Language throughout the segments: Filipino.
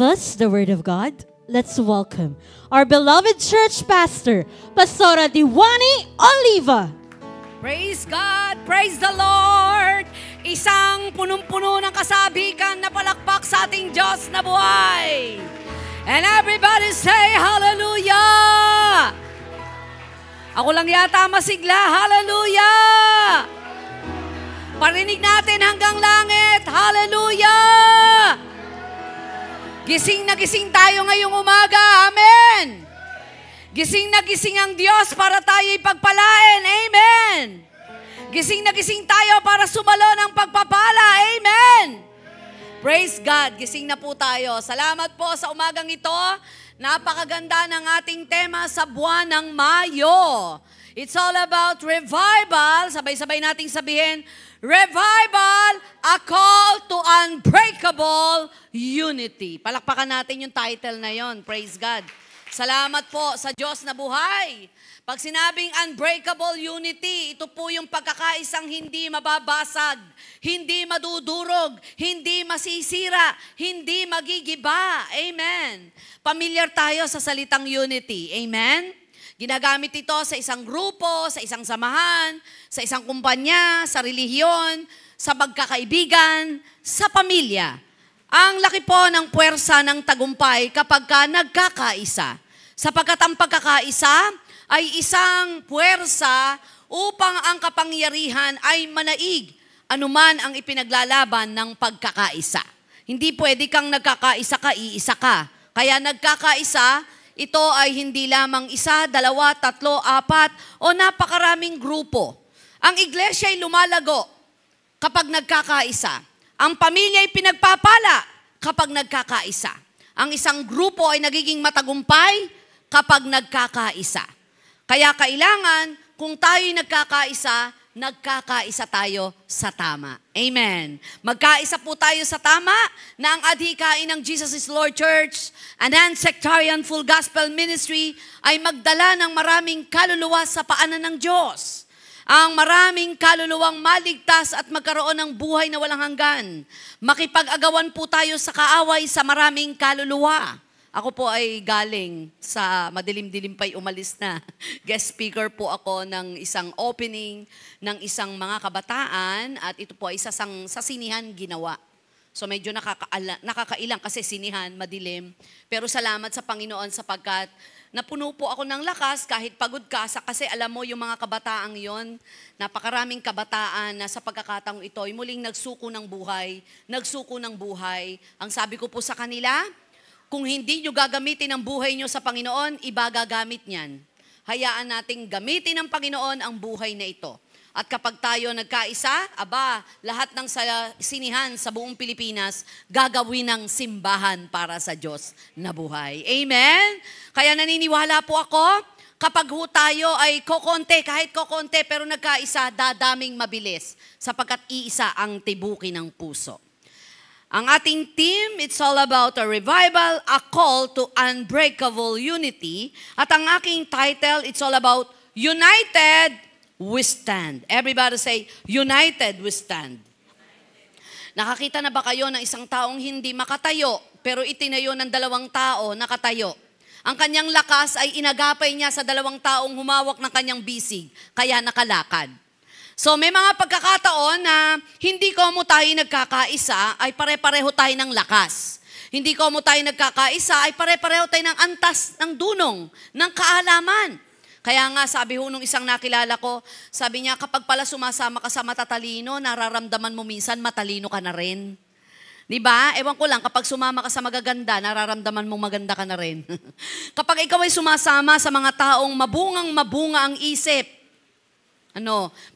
Us the Word of God, let's welcome our beloved church pastor, Pastora Diwani Oliva. Praise God! Praise the Lord! Isang punong-puno ng kasabikan na palakpak sa ating Diyos na buhay. And everybody say hallelujah! Ako lang yata masigla, hallelujah! Parinig natin hanggang langit, hallelujah! Gising na gising tayo ngayong umaga. Amen. Gising na gising ang Diyos para tayo'y pagpalain. Amen. Gising na gising tayo para sumalo ng pagpapala. Amen. Praise God. Gising na po tayo. Salamat po sa umagang ito. Napakaganda ng ating tema sa buwan ng Mayo. It's all about revival. Sabay-sabay nating sabihin, revival, a call to unbreakable unity. Palakpakan natin yung title na yon. Praise God. Salamat po sa Diyos na buhay. Pag sinabing unbreakable unity, ito po yung pagkakaisang hindi mababasag, hindi madudurog, hindi masisira, hindi magigiba. Amen. Pamilyar tayo sa salitang unity. Amen. Ginagamit ito sa isang grupo, sa isang samahan, sa isang kumpanya, sa relihiyon, sa magkakaibigan, sa pamilya. Ang laki po ng puwersa ng tagumpay kapag ka nagkakaisa. Sapagkat ang pagkakaisa ay isang puwersa upang ang kapangyarihan ay manaig anuman ang ipinaglalaban ng pagkakaisa. Hindi pwede kang nagkakaisa ka, iisa ka. Kaya nagkakaisa, ito ay hindi lamang isa, dalawa, tatlo, apat, o napakaraming grupo. Ang iglesia ay lumalago kapag nagkakaisa. Ang pamilya ay pinagpapala kapag nagkakaisa. Ang isang grupo ay nagiging matagumpay kapag nagkakaisa. Kaya kailangan, kung tayo'y nagkakaisa tayo sa tama. Amen. Magkaisa po tayo sa tama na ang adhikain ng Jesus is Lord Church and Non-Sectarian Full Gospel Ministry ay magdala ng maraming kaluluwa sa paanan ng Diyos. Ang maraming kaluluwang maligtas at magkaroon ng buhay na walang hanggan. Makipag-agawan po tayo sa kaaway sa maraming kaluluwa. Ako po ay galing sa madilim-dilim pa'y umalis na. Guest speaker po ako ng isang opening ng isang mga kabataan at ito po ay sa sinihan ginawa. So medyo nakakailang kasi sinihan, madilim. Pero salamat sa Panginoon sapagkat napuno po ako ng lakas kahit pagod ka kasi alam mo yung mga kabataang yon, napakaraming kabataan na sa pagkakataong ito ay muling nagsuko ng buhay. Ang sabi ko po sa kanila, kung hindi nyo gagamitin ang buhay nyo sa Panginoon, iba gagamit niyan. Hayaan nating gamitin ng Panginoon ang buhay na ito. At kapag tayo nagkaisa, lahat ng sinihan sa buong Pilipinas, gagawin ng simbahan para sa Diyos na buhay. Amen? Kaya naniniwala po ako, kapag tayo ay kahit kokonte, pero nagkaisa, dadaming mabilis, sapagkat iisa ang tibukin ng puso. Ang ating team, it's all about a revival, a call to unbreakable unity. At ang aking title, it's all about United We Stand. Everybody say, United We Stand. Nakakita na ba kayo ng isang taong hindi makatayo, pero itinayo ng dalawang tao nakatayo? Ang kanyang lakas ay inagapay niya sa dalawang taong humawak ng kanyang bisig, kaya nakalakad. So may mga pagkakataon na hindi ko mo tayo nagkakaisa ay pare-pareho tayo ng lakas. Hindi ko mo tayo nagkakaisa ay pare-pareho tayo ng antas, ng dunong, ng kaalaman. Kaya nga sabi ho nung isang nakilala ko, sabi niya kapag pala sumasama ka sa matatalino, nararamdaman mo minsan matalino ka na rin. Diba? Ewan ko lang, kapag sumama ka sa magaganda, nararamdaman mo maganda ka na rin. Kapag ikaw ay sumasama sa mga taong mabunga ang isip,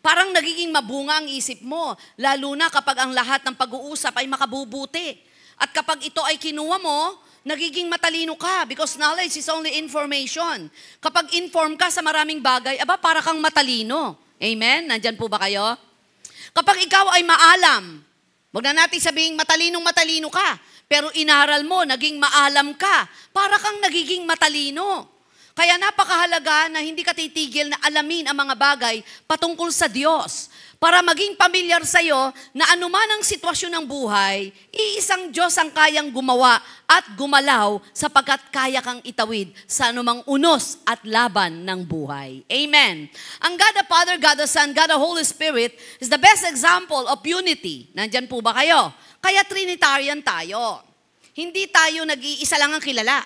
parang nagiging mabunga ang isip mo, lalo na kapag ang lahat ng pag-uusap ay makabubuti. At kapag ito ay kinuha mo, nagiging matalino ka because knowledge is only information. Kapag inform ka sa maraming bagay, para kang matalino. Amen? Nandyan po ba kayo? Kapag ikaw ay maalam, wag na natin sabihing matalino ka, pero inaral mo, naging maalam ka, para kang nagiging matalino. Kaya napakahalaga na hindi ka titigil na alamin ang mga bagay patungkol sa Diyos. para maging pamilyar sa'yo na anuman ang sitwasyon ng buhay, iisang Diyos ang kayang gumawa at gumalaw sapagkat kaya kang itawid sa anumang unos at laban ng buhay. Amen. Ang God the Father, God the Son, God the Holy Spirit is the best example of unity. Nandyan po ba kayo? Kaya Trinitarian tayo. Hindi tayo nag-iisa lang ang kilala.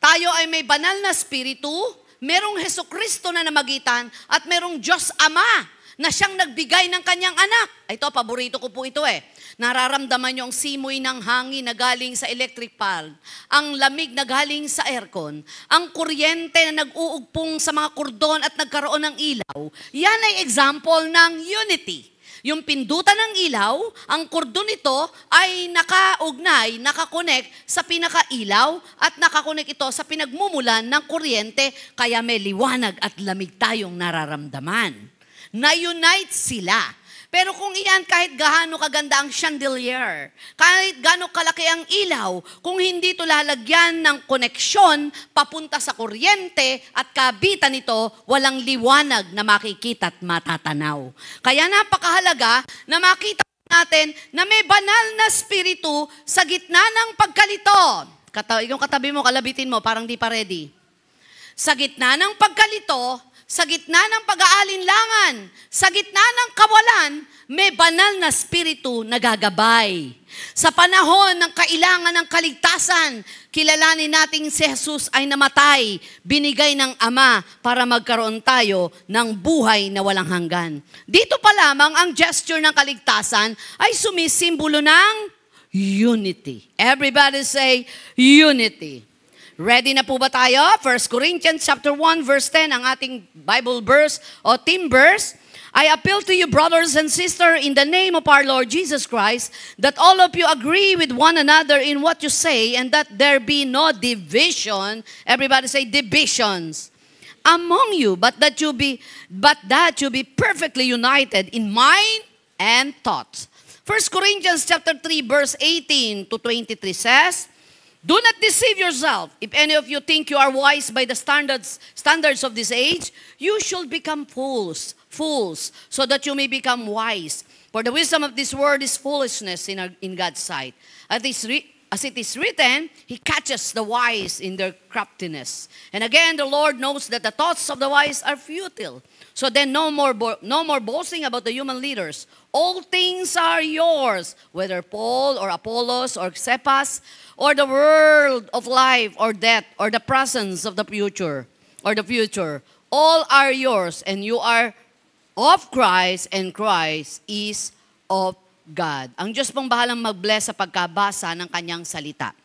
Tayo ay may banal na spiritu, merong Hesukristo na namagitan, at merong Diyos Ama na siyang nagbigay ng kanyang anak. Ito, paborito ko po ito eh. Nararamdaman niyo ang simoy ng hangin na galing sa electric fan, ang lamig na galing sa aircon, ang kuryente na nag-uugpong sa mga kordon at nagkaroon ng ilaw. Yan ay example ng unity. Yung pindutan ng ilaw, ang kordon nito ay nakaugnay, nakakonek sa pinakailaw at nakakonek ito sa pinagmumulan ng kuryente, kaya may liwanag at lamig tayong nararamdaman. Na-unite sila. Pero kung iyan, kahit gaano kaganda ang chandelier, kahit gaano kalaki ang ilaw, kung hindi ito lalagyan ng koneksyon papunta sa kuryente at kabitan nito, walang liwanag na makikita at matatanaw. Kaya napakahalaga na makita natin na may banal na spiritu sa gitna ng pagkalito. Yung katabi mo, kalabitin mo, parang di pa ready. Sa gitna ng pagkalito, sa gitna ng pag-aalinlangan, sa gitna ng kawalan, may banal na spiritu na gagabay. Sa panahon ng kailangan ng kaligtasan, kilalanin nating si Jesus ay namatay, binigay ng Ama para magkaroon tayo ng buhay na walang hanggan. Dito pa lamang ang gesture ng kaligtasan ay sumisimbolo ng unity. Everybody say, unity. Ready na po ba tayo? 1 Corinthians chapter 1 verse 10, ang ating Bible verse o theme verse. I appeal to you, brothers and sisters, in the name of our Lord Jesus Christ, that all of you agree with one another in what you say, and that there be no division. Everybody say divisions among you, but that you be perfectly united in mind and thoughts. 1 Corinthians chapter 3 verse 18 to 23 says, do not deceive yourself. If any of you think you are wise by the standards of this age, you should become fools, so that you may become wise. For the wisdom of this world is foolishness in God's sight. As it is written, He catches the wise in their craftiness. And again, the Lord knows that the thoughts of the wise are futile. So then no more boasting about the human leaders. All things are yours, whether Paul or Apollos or Cephas, or the world of life or death, or the presence of the future, all are yours, and you are of Christ, and Christ is of God. Ang Diyos pong bahalang mag-bless sa pagkabasa ng kanyang salita.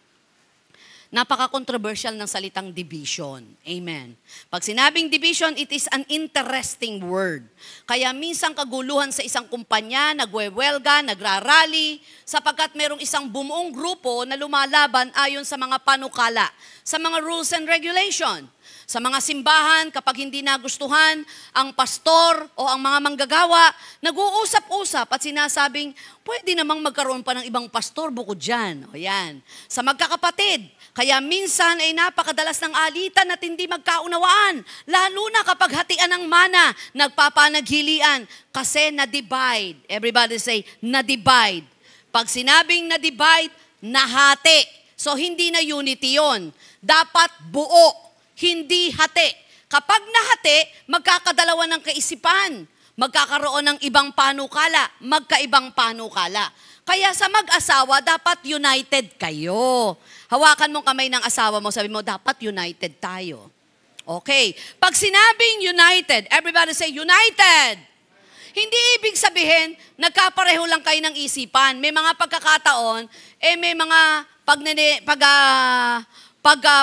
Napaka-controversial ng salitang division. Amen. Pag sinabing division, it is an interesting word. Kaya minsan kaguluhan sa isang kumpanya, nagwewelga, nagrarally, sapagkat merong isang bumuong grupo na lumalaban ayon sa mga panukala, sa mga rules and regulation. Sa mga simbahan, kapag hindi nagustuhan ang pastor o ang mga manggagawa, nag-uusap-usap at sinasabing, pwede namang magkaroon pa ng ibang pastor bukod dyan. O yan. Sa magkakapatid, kaya minsan ay napakadalas ng alitan at hindi magkaunawaan. Lalo na kapag hatian ng mana, nagpapanaghilian kasi na-divide. Everybody say, na-divide. Pag sinabing na-divide, nahati. So hindi na unity yon. Dapat buo. Hindi hati. Kapag nahati, magkakadalawa ng kaisipan. Magkakaroon ng ibang panukala, magkaibang panukala. Kaya sa mag-asawa, dapat united kayo. Hawakan mo kamay ng asawa mo, sabi mo, dapat united tayo. Okay. Pag sinabing united, everybody say united. Hindi ibig sabihin, nagkapareho lang kayo ng isipan. May mga pagkakataon, may mga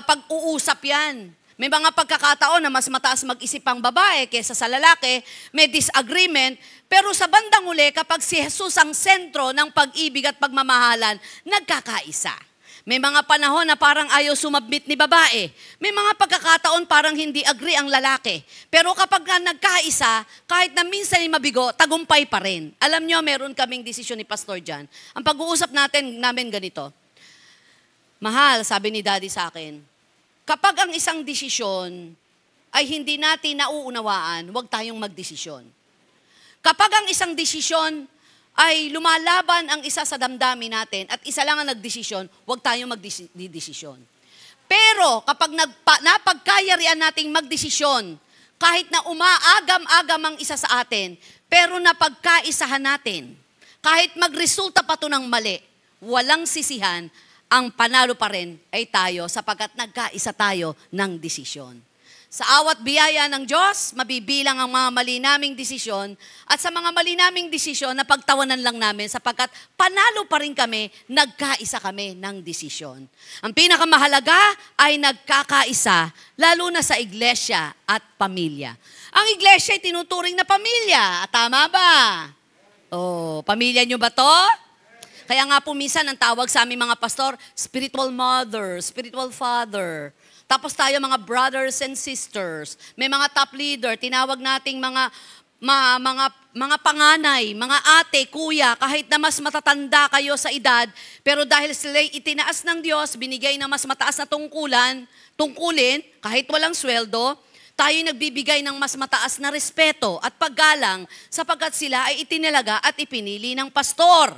pag-uusap yan. May mga pagkakataon na mas mataas mag-isip ang babae kaysa sa lalaki, may disagreement, pero sa bandang uli, kapag si Jesus ang sentro ng pag-ibig at pagmamahalan, nagkakaisa. May mga panahon na parang ayaw sumabmit ni babae. May mga pagkakataon parang hindi agree ang lalaki. Pero kapag nagkaisa, kahit na minsan ay mabigo, tagumpay pa rin. Alam nyo, meron kaming desisyon ni Pastor John. Ang pag-uusap namin ganito, mahal, sabi ni Daddy sa akin, kapag ang isang desisyon ay hindi natin nauunawaan, huwag tayong magdesisyon. Kapag ang isang desisyon ay lumalaban ang isa sa damdamin natin at isa lang ang nagdesisyon, huwag tayong magdesisyon. Pero kapag napagkayarian nating magdesisyon, kahit na umaagam-agam ang isa sa atin, pero napagkaisahan natin, kahit magresulta pa to ng mali, walang sisihan, ang panalo pa rin ay tayo sapagkat nagkaisa tayo ng desisyon. Sa awat biyaya ng Diyos, mabibilang ang mga mali naming desisyon at sa mga mali naming desisyon, napagtawanan lang namin sapagkat panalo pa rin kami, nagkaisa kami ng desisyon. Ang pinakamahalaga ay nagkakaisa, lalo na sa iglesia at pamilya. Ang iglesia ay tinuturing na pamilya. Tama ba? Oh, pamilya nyo ba to? Kaya nga po minsan ang tawag sa aming mga pastor, spiritual mother, spiritual father. Tapos tayo mga brothers and sisters, may mga top leader, tinawag nating mga panganay, mga ate, kuya, kahit na mas matatanda kayo sa edad, pero dahil sila'y itinaas ng Diyos, binigay ng mas mataas na tungkulin, kahit walang sweldo, tayo nagbibigay ng mas mataas na respeto at paggalang sapagkat sila ay itinalaga at ipinili ng pastor.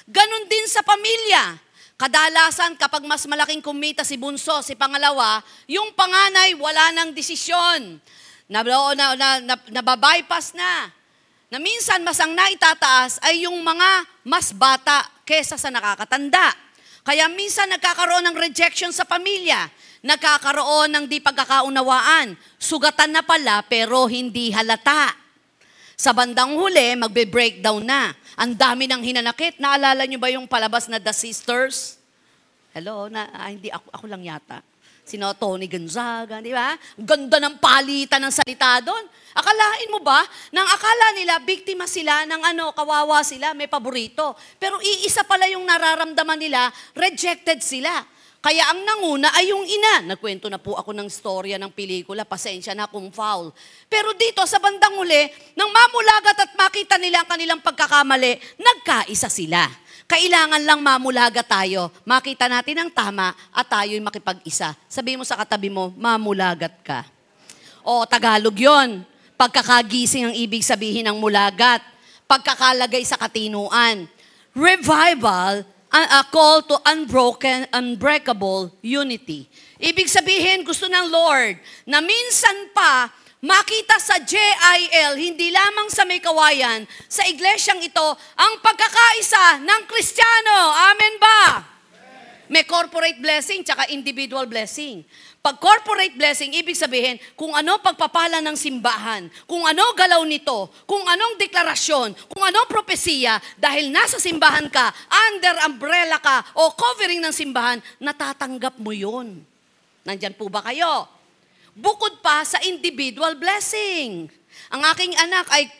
Ganon din sa pamilya. Kadalasan kapag mas malaking kumita si bunso, si pangalawa, yung panganay wala nang desisyon. Nababypass na. Na minsan mas ang naitataas ay yung mga mas bata kesa sa nakakatanda. Kaya minsan nagkakaroon ng rejection sa pamilya. Nagkakaroon ng di pagkakaunawaan. Sugatan na pala pero hindi halata. Sa bandang huli, magbe-breakdown na. Ang dami ng hinanakit. Naalala nyo ba yung palabas na The Sisters? Hello? Hindi, ako lang yata. Sino Tony Gonzaga, di ba? Ganda ng palitan ng salita doon. Akalain mo ba, nang akala nila, biktima sila ng kawawa sila, may paborito. Pero iisa pala yung nararamdaman nila, rejected sila. Kaya ang nanguna ay yung ina. Nagkwento na po ako ng storya ng pelikula, pasensya na kung foul. Pero dito sa bandang huli, nang mamulagat at makita nila ang kanilang pagkakamali, nagkaisa sila. Kailangan lang mamulagat tayo, makita natin ang tama at tayo'y makipag-isa. Sabihin mo sa katabi mo, mamulagat ka. O, Tagalog yon. Pagkakagising ang ibig sabihin ng mulagat. Pagkakalagay sa katinuan. Revival, a call to unbreakable unity. Ibig sabihin, gusto ng Lord na minsan pa makita sa JIL, hindi lamang sa may kawayan, sa iglesyang ito, ang pagkakaisa ng Kristiyano. Amen ba? May corporate blessing tsaka individual blessing. Pag corporate blessing, ibig sabihin, kung ano pagpapala ng simbahan, kung ano galaw nito, kung anong deklarasyon, kung anong propesiya, dahil nasa simbahan ka, under umbrella ka, o covering ng simbahan, natatanggap mo yun. Nandyan po ba kayo? Bukod pa sa individual blessing. Ang aking anak ay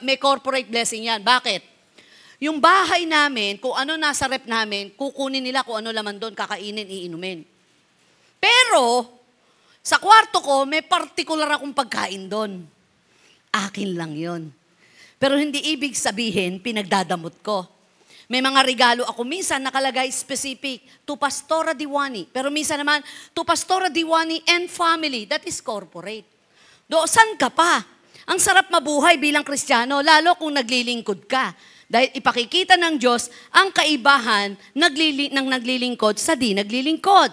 may corporate blessing yan. Bakit? Yung bahay namin, kung ano nasa rep namin, kukunin nila kung ano laman doon, kakainin, iinumin. Pero, sa kwarto ko, may particular akong pagkain doon. Akin lang yon. Pero hindi ibig sabihin, pinagdadamot ko. May mga regalo ako. Minsan nakalagay specific to Pastora Diwani. Pero minsan naman, to Pastora Diwani and family. That is corporate. Saan ka pa? Ang sarap mabuhay bilang Kristiyano, lalo kung naglilingkod ka. Dahil ipakikita ng Diyos ang kaibahan ng naglilingkod sa di naglilingkod.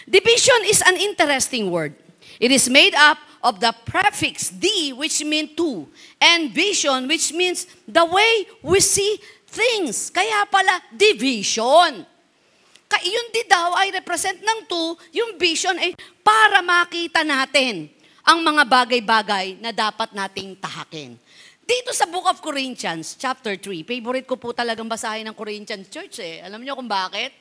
Division is an interesting word. It is made up of the prefix D, which means two, and vision, which means the way we see things. Kaya pala, division. Yun di daw ay represent ng two, yung vision ay para makita natin ang mga bagay-bagay na dapat nating tahakin. Dito sa Book of Corinthians, chapter 3, favorite ko po talagang basahin ng Corinthians Church eh. Alam niyo kung bakit?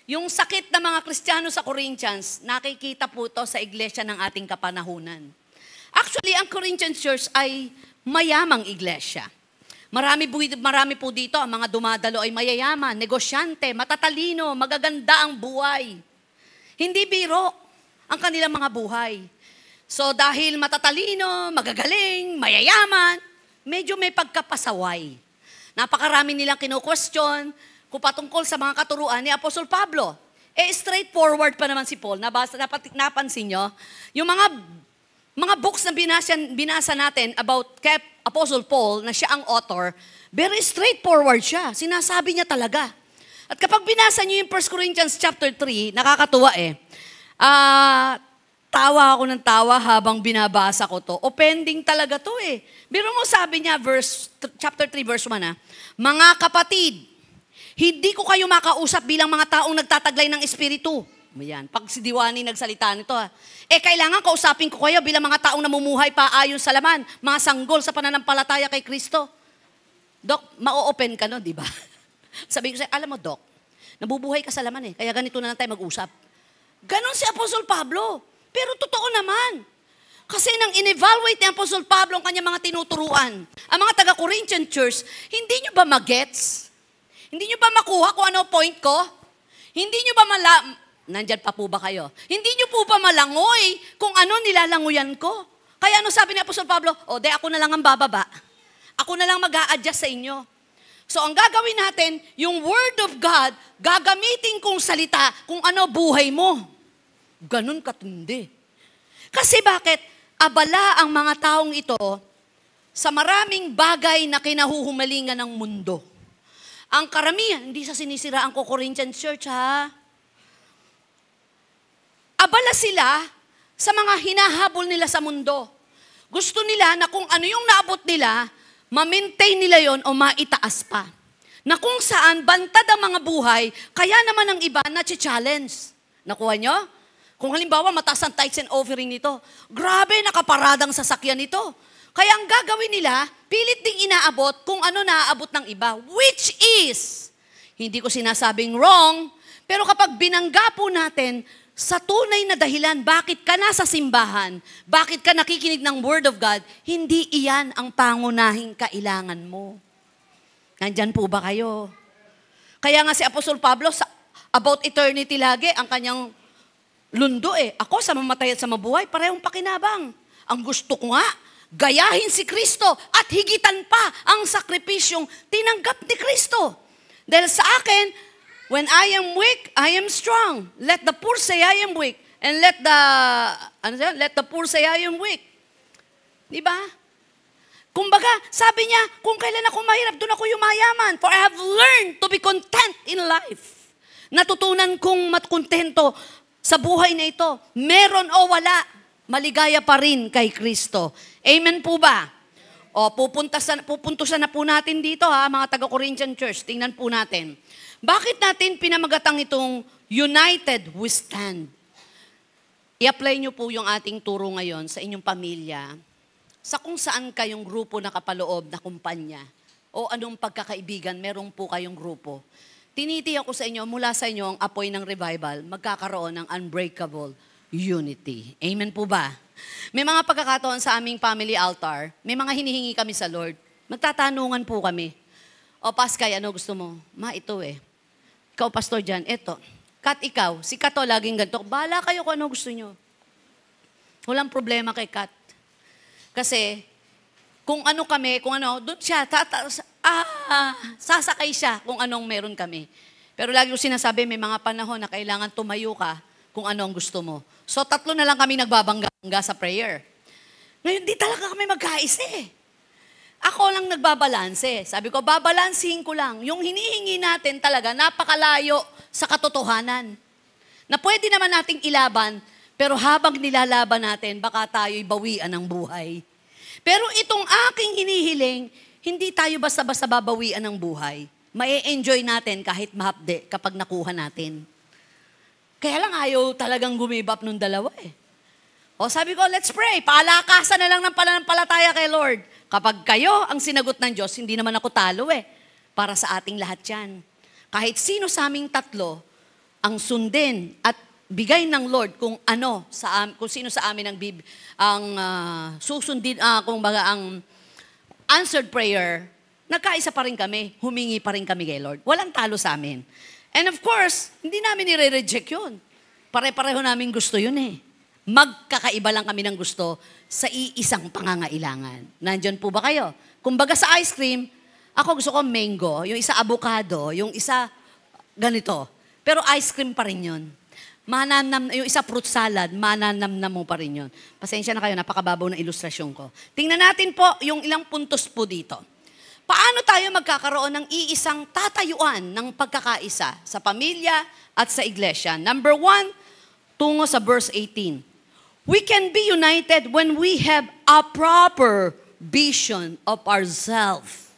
Yung sakit ng mga Kristiyano sa Corinthians, nakikita po ito sa iglesia ng ating kapanahunan. Actually, ang Corinthian Church ay mayamang iglesia. Marami po dito, ang mga dumadalo ay mayayaman, negosyante, matatalino, magaganda ang buhay. Hindi biro ang kanilang mga buhay. So dahil matatalino, magagaling, mayayaman, medyo may pagkapasaway. Napakarami nilang kino-question kung patungkol sa mga katuruan ni Apostol Pablo. Straightforward pa naman si Paul. Napansin nyo? Yung mga mga books na binasa natin about kay Apostle Paul, na siya ang author, very straightforward siya. Sinasabi niya talaga. At kapag binasa niyo yung 1 Corinthians chapter 3, nakakatuwa eh. Tawa ako ng tawa habang binabasa ko to. Offending talaga to eh. Biro mo sabi niya, chapter 3, verse 1 mga kapatid, hindi ko kayo makausap bilang mga taong nagtataglay ng Espiritu. Yan. Pag si Diwani nagsalita nito kailangan kausapin ko kayo bilang mga taong namumuhay pa ayon sa laman, mga sanggol sa pananampalataya kay Kristo. Dok, ma-open ka no, di ba? Sabi ko sa'yo, alam mo Dok, nabubuhay ka sa laman kaya ganito na lang tayo mag-usap. Ganon si Apostol Pablo. Pero totoo naman. Kasi nang in-evaluate ni Apostol Pablo ang kanyang mga tinuturuan, ang mga taga-Corinthian church, hindi nyo ba magets? Hindi nyo ba makuha kung ano point ko? Hindi nyo ba nandyan pa po ba kayo? Hindi nyo po ba malangoy kung ano nilalanguyan ko? Kaya ano sabi ni Apostol Pablo? Ako na lang ang bababa. Ako na lang mag-a-adjust sa inyo. So ang gagawin natin, yung Word of God, gagamitin kong salita kung ano buhay mo. Ganun katindi. Kasi bakit? Abala ang mga taong ito sa maraming bagay na kinahuhumalingan ng mundo. Ang karamihan, hindi sa sinisiraan ko Corinthian Church abala sila sa mga hinahabol nila sa mundo. Gusto nila na kung ano yung naabot nila, ma-maintain nila yon o maitaas pa. Na kung saan bantad ang mga buhay, kaya naman ang iba na challenge. Nakuha nyo? Kung halimbawa mataas ang tithes and offering nito, grabe, nakaparadang sasakyan nito. Kaya ang gagawin nila, pilit ding inaabot kung ano naaabot ng iba, which is, hindi ko sinasabing wrong, pero kapag binangga po natin, sa tunay na dahilan, bakit ka nasa simbahan, bakit ka nakikinig ng Word of God, hindi iyan ang pangunahing kailangan mo. Nandyan po ba kayo? Kaya nga si Apostol Pablo, about eternity lagi, ang kanyang lundo Ako sa mamatay at sa mabuhay, parehong pakinabang. Ang gusto ko nga, gayahin si Kristo at higitan pa ang sakripisyong tinanggap ni Kristo. Dahil sa akin, when I am weak, I am strong. Let the poor say I am weak. And let the poor say I am weak. Diba? Kumbaga, sabi niya, kung kailan ako mahirap, doon ako yumayaman. For I have learned to be content in life. Natutunan kong matkontento sa buhay na ito. Meron o wala, maligaya pa rin kay Kristo. Amen po ba? Pupuntusan na po natin dito mga taga-Corinthian Church. Tingnan po natin. Bakit natin pinamagatang itong United We Stand? I-apply nyo po yung ating turo ngayon sa inyong pamilya, sa kung saan kayong grupo na kapaloob na kumpanya, o anong pagkakaibigan, meron po kayong grupo. Tinitiyak ko sa inyo, mula sa inyo ang apoy ng revival, magkakaroon ng unbreakable unity. Amen po ba? May mga pagkakataon sa aming family altar, may mga hinihingi kami sa Lord. Magtatanungan po kami. Paskay, ano gusto mo? Ito Ikaw, Pastor John, eto. Kat, ikaw. Si Kat laging ganito. Bahala kayo kung ano gusto nyo. Walang problema kay Kat. Kasi, kung ano kami, doon siya, sasakay siya kung anong meron kami. Pero lagi ko sinasabi, may mga panahon na kailangan tumayo ka kung ano ang gusto mo. So, 3 na lang kami nagbabangga sa prayer. Ngayon, di talaga kami magkaisa Ako lang nagbabalanse. Sabi ko, babalansihin ko lang. Yung hinihingi natin talaga, napakalayo sa katotohanan. Na pwede naman nating ilaban, pero habang nilalaban natin, baka tayo'y bawian ng buhay. Pero itong aking hinihiling, hindi tayo basta-basta babawian ng buhay. Mae-enjoy natin kahit mahapde kapag nakuha natin. Kaya lang ayaw talagang gumibap nung dalawa sabi ko, let's pray. Palakasan na lang ng pananampalataya kay Lord. Kapag kayo ang sinagot ng Diyos, hindi naman ako talo Para sa ating lahat yan. Kahit sino sa aming 3, ang sundin at bigay ng Lord kung sino sa amin ang susundin, ang answered prayer, nagkaisa pa rin kami, humingi pa rin kami kay Lord. Walang talo sa amin. And of course, hindi namin nire-reject yun. Pare-pareho namin gusto yun Magkakaiba lang kami ng gusto sa iisang pangangailangan. Nandyan po ba kayo? Kumbaga sa ice cream, ako gusto ko mango, yung isa avocado, yung isa ganito. Pero ice cream pa rin yun. Mananam, yung isa fruit salad, mananamnam mo pa rin yun. Pasensya na kayo, napakababaw ng ilustrasyon ko. Tingnan natin po yung ilang puntos po dito. Paano tayo magkakaroon ng iisang tatayuan ng pagkakaisa sa pamilya at sa iglesia? Number 1, tungo sa verse 18. We can be united when we have a proper vision of ourselves.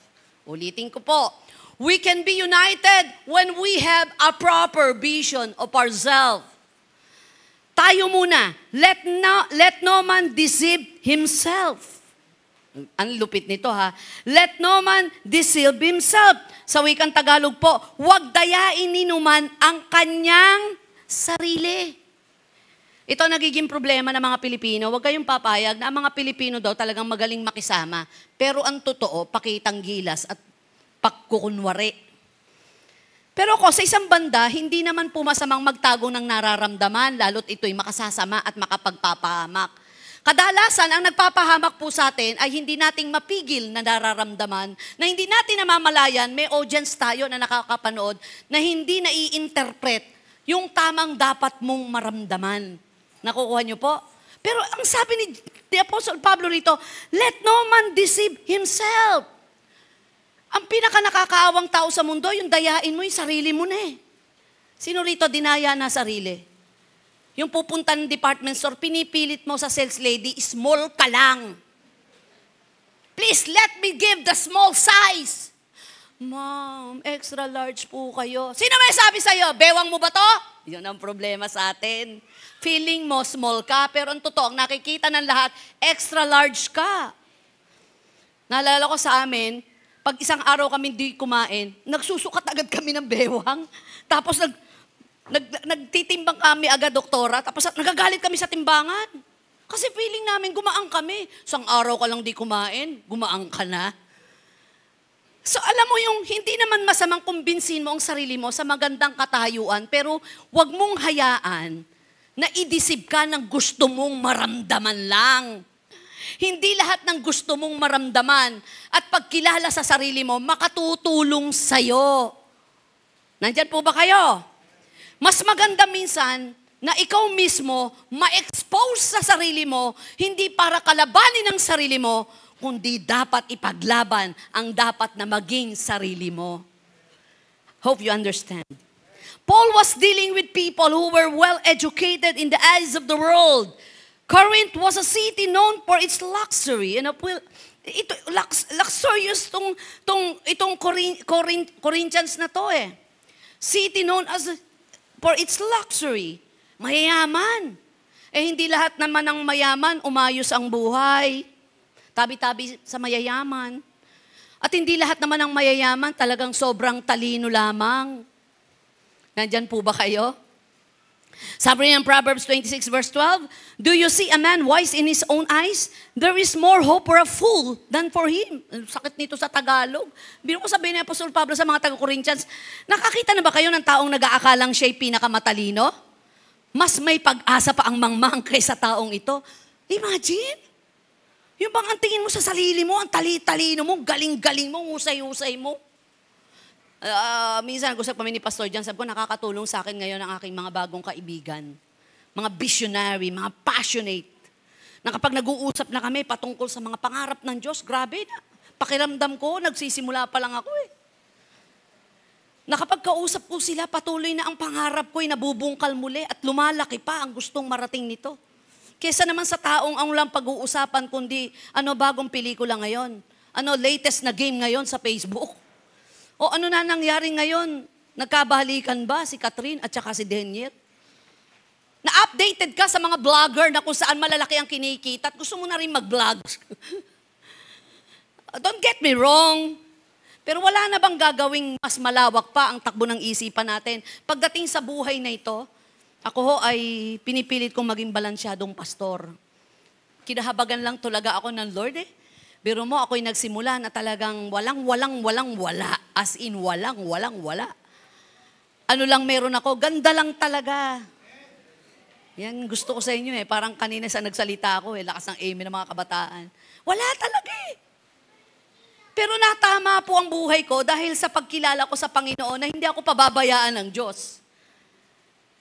Ulitin ko po. We can be united when we have a proper vision of ourselves. Tayo muna. Let no man deceive himself. Ang lupit nito ha. Let no man deceive himself. Sa wikang Tagalog po, huwag dayain ni numan ang kanyang sarili. Ito nagiging problema ng mga Pilipino. Huwag kayong papayag na ang mga Pilipino daw talagang magaling makisama. Pero ang totoo, pakitang gilas at pagkukunwari. Pero ako, sa isang banda, hindi naman po masamang magtago ng nararamdaman, lalo't ito'y makasasama at makapagpapahamak. Kadalasan, ang nagpapahamak po sa atin ay hindi nating mapigil na nararamdaman, na hindi natin namamalayan, may audience tayo na nakakapanood, na hindi nai-interpret yung tamang dapat mong maramdaman. Nakukuha niyo po? Pero ang sabi ni Apostle Pablo rito, let no man deceive himself. Ang pinaka-nakakaawang tao sa mundo, yung dayain mo, yung sarili mo na eh. Sino rito dinaya na sarili? Yung pupunta ng department store, pinipilit mo sa sales lady, small ka lang. Please, let me give the small size. Ma'am, extra large po kayo. Sino may sabi sa'yo? Bewang mo ba to? Yun ang problema sa atin. Feeling mo small ka, pero ang totoo, nakikita ng lahat, extra large ka. Naalala ko sa amin, pag isang araw kami di kumain, nagsusukat agad kami ng bewang. Tapos nagtitimbang kami agad, doktora. Tapos nagagalit kami sa timbangan. Kasi feeling namin, gumaang kami. Isang araw ka lang di kumain, gumaang ka na. So alam mo yung hindi naman masamang kumbinsin mo ang sarili mo sa magandang katayuan, pero wag mong hayaan na i-deceive ka ng gusto mong maramdaman lang. Hindi lahat ng gusto mong maramdaman at pagkilala sa sarili mo makatutulong sa'yo. Nandyan po ba kayo? Mas maganda minsan na ikaw mismo ma-expose sa sarili mo, hindi para kalabanin ang sarili mo, kundi dapat ipaglaban ang dapat na maging sarili mo. Hope you understand. Paul was dealing with people who were well-educated in the eyes of the world. Corinth was a city known for its luxury. Luxurious itong Corinthians na to eh. City known for its luxury. Mayayaman. Hindi lahat naman ng mayaman, umayos ang buhay. Tabi-tabi sa mayayaman. At hindi lahat naman ng mayayaman talagang sobrang talino lamang. Nandyan po ba kayo? Sabi niya in Proverbs 26 verse 12, do you see a man wise in his own eyes? There is more hope for a fool than for him. Sakit nito sa Tagalog. Biro ko sabihin ni Apostol Pablo sa mga taga-Corinthians, nakakita na ba kayo ng taong nag-aakalang siya'y pinakamatalino? Mas may pag-asa pa ang mangmang kaysa taong ito. Imagine! Yung bang ang tingin mo sa sarili mo, ang tali-talino mo, galing-galing mo, husay-husay mo. Minsan, gusto kami ni Pastor Jan, sabi ko, nakakatulong sa akin ngayon ang aking mga bagong kaibigan. Mga visionary, mga passionate. Na kapag nag-uusap na kami patungkol sa mga pangarap ng Diyos, grabe na. Pakiramdam ko, nagsisimula pa lang ako eh. Na kapag kausap ko sila, patuloy na ang pangarap ko ay nabubungkal muli at lumalaki pa ang gustong marating nito. Kesa naman sa taong ang lang pag-uusapan, kundi bagong pelikula ngayon? Latest na game ngayon sa Facebook? O ano na nangyari ngayon? Nagkabahalikan ba si Catherine at saka si Daniel? Na-updated ka sa mga vlogger na kung saan malalaki ang kinikita at gusto mo na rin mag-vlog. Don't get me wrong. Pero wala na bang gagawing mas malawak pa ang takbo ng isipan natin? Pagdating sa buhay na ito, ako ho ay pinipilit kong maging balansyadong pastor. Kinahabagan lang talaga ako ng Lord eh. Biro mo, ako'y nagsimula na talagang wala. As in, wala. Ano lang meron ako, ganda lang talaga. Yan, gusto ko sa inyo eh. Parang kanina sa nagsalita ako eh, lakas ng amen ng mga kabataan. Wala talaga eh. Pero natama po ang buhay ko dahil sa pagkilala ko sa Panginoon na hindi ako pababayaan ng Diyos.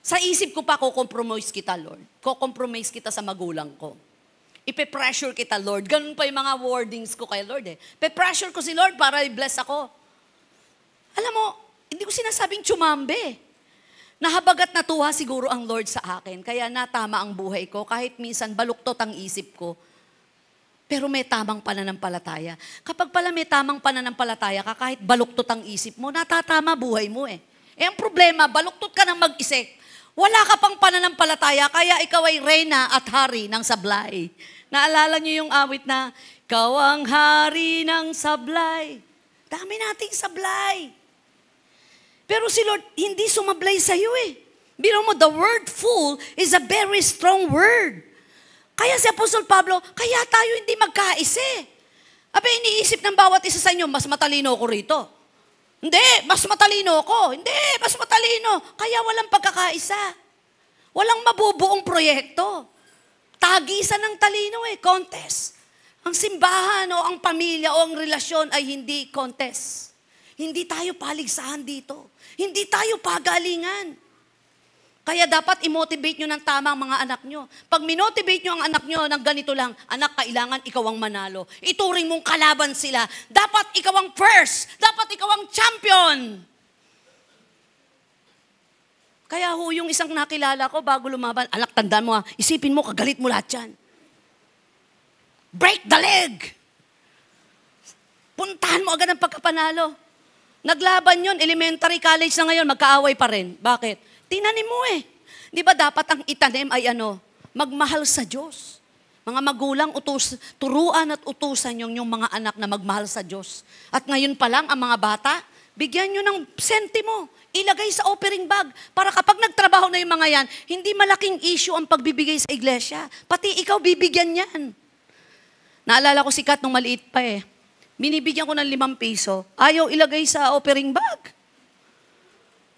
Sa isip ko pa, kukompromise kita, Lord. Kukompromise kita sa magulang ko. Ipe-pressure kita, Lord. Ganun pa yung mga wordings ko kay Lord eh. Pe-pressure ko si Lord para i-bless ako. Alam mo, hindi ko sinasabing tsumambe. Nahabagat natuwa siguro ang Lord sa akin. Kaya natama ang buhay ko. Kahit minsan baluktot ang isip ko. Pero may tamang pananampalataya. Kapag pala may tamang pananampalataya ka, kahit baluktot ang isip mo, natatama buhay mo eh. Eh ang problema, baluktot ka ng mag-isip. Wala ka pang pananampalataya, kaya ikaw ay reyna at hari ng sablay. Naalala niyo yung awit na, ikaw ang hari ng sablay. Dami nating sablay. Pero si Lord, hindi sumablay sa'yo eh. Biro mo, the word fool is a very strong word. Kaya si Apostol Pablo, kaya tayo hindi magkaise. Abe, iniisip ng bawat isa sa inyo, mas matalino ko rito. Hindi, mas matalino ko. Hindi, mas matalino. Kaya walang pagkakaisa. Walang mabubuong proyekto. Tagisan ng talino eh, contest. Ang simbahan o ang pamilya o ang relasyon ay hindi contest. Hindi tayo paligsahan dito. Hindi tayo pagalingan. Kaya dapat i-motivate nyo ng tama ang mga anak nyo. Pag minotivate nyo ang anak nyo ng ganito lang, anak, kailangan ikaw ang manalo. Ituring mong kalaban sila. Dapat ikaw ang first. Dapat ikaw ang champion. Kaya yung isang nakilala ko bago lumaban, anak, tandaan mo isipin mo, kagalit mo lahat yan. Break the leg. Puntahan mo agad ang pagkapanalo. Naglaban yon, elementary, college na ngayon, magkaaway pa rin. Bakit? Tinanim mo eh. Di ba dapat ang itanim ay magmahal sa Diyos. Mga magulang, turuan at utusan yung mga anak na magmahal sa Diyos. At ngayon pa lang, ang mga bata, bigyan nyo ng sentimo. Ilagay sa offering bag. Para kapag nagtrabaho na yung mga yan, hindi malaking issue ang pagbibigay sa iglesia. Pati ikaw bibigyan yan. Naalala ko si Kat nung maliit pa eh. Binibigyan ko ng 5 piso. Ayaw ilagay sa offering bag.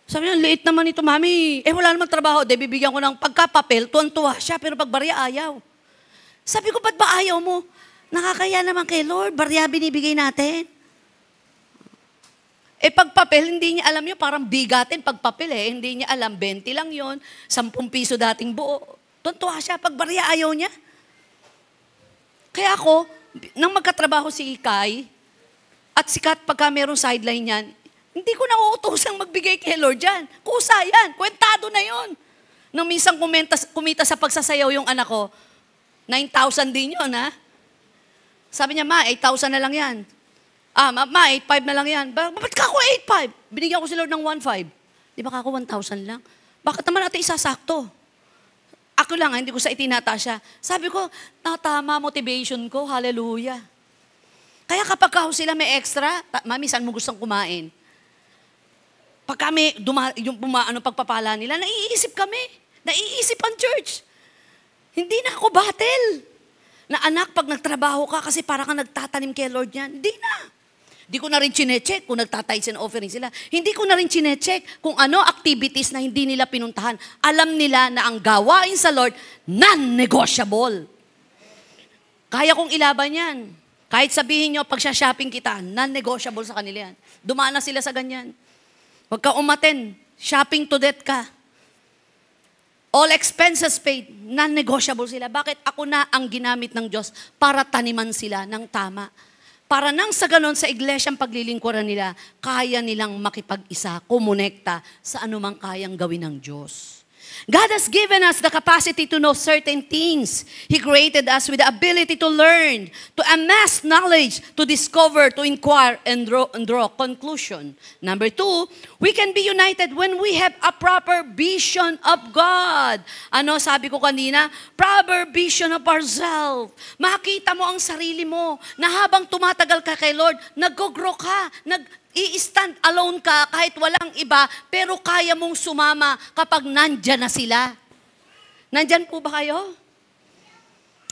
Sabi niya, liit naman ito, mami. Wala namang trabaho. Bibigyan ko ng pagkapapel, tuwan-tuwa siya, pero pag barya, ayaw. Sabi ko, ba't ba ayaw mo? Nakakaya naman kay Lord, barya binibigay natin. Pagpapel, hindi niya alam yun, parang bigatin pagpapel eh. Hindi niya alam, 20 lang yun, 10 piso dating buo. Tuwan-tuwa siya, pag barya, ayaw niya. Kaya ako, nang magkatrabaho si Ikay, at si Kat, pagka merong sideline yan, hindi ko na uutosang magbigay kay Lord yan. Kusa yan. Kwentado na yon. Nung minsan kumita sa pagsasayaw yung anak ko, 9,000 din yun, ha? Sabi niya, ma, 8,000 na lang yan. Ma, 8,500 na lang yan. Ba't ka ako 8,500? Binigyan ko si Lord ng 1,500. Di ba kako 1,000 lang? Bakit naman natin isasakto? Ako lang, hindi ko sa itinata siya. Sabi ko, tama motivation ko, hallelujah. Kaya kapag sila may extra, mami, saan mo gustong kumain? Pag kami, pagpapala nila, naiisip kami. Naiisip ang church. Hindi na ako battle. Na anak, pag nagtrabaho ka, kasi para ka nagtatanim kay Lord yan. Hindi na. Hindi ko na rin chinecheck kung nagtatay sin offering sila. Hindi ko na rin chinecheck kung ano activities na hindi nila pinuntahan. Alam nila na ang gawain sa Lord, non-negotiable. Kaya kong ilaban yan. Kahit sabihin nyo, pag shopping kita, non-negotiable sa kanila yan. Dumaan na sila sa ganyan. Huwag ka umaten. Shopping to death ka. All expenses paid. Non-negotiable sila. Bakit? Ako na ang ginamit ng Diyos para taniman sila ng tama. Para nang sa ganon sa iglesyang paglilingkuran nila, kaya nilang makipag-isa, kumonekta sa anumang kayang gawin ng Diyos. God has given us the capacity to know certain things. He created us with the ability to learn, to amass knowledge, to discover, to inquire, and draw conclusion. Number 2, we can be united when we have a proper vision of God. Ano sabi ko kanina? Proper vision of ourselves. Makita mo ang sarili mo na habang tumatagal ka kay Lord, nag-grow ka, i-stand alone ka kahit walang iba, pero kaya mong sumama kapag nandyan na sila. Nandyan po ba kayo?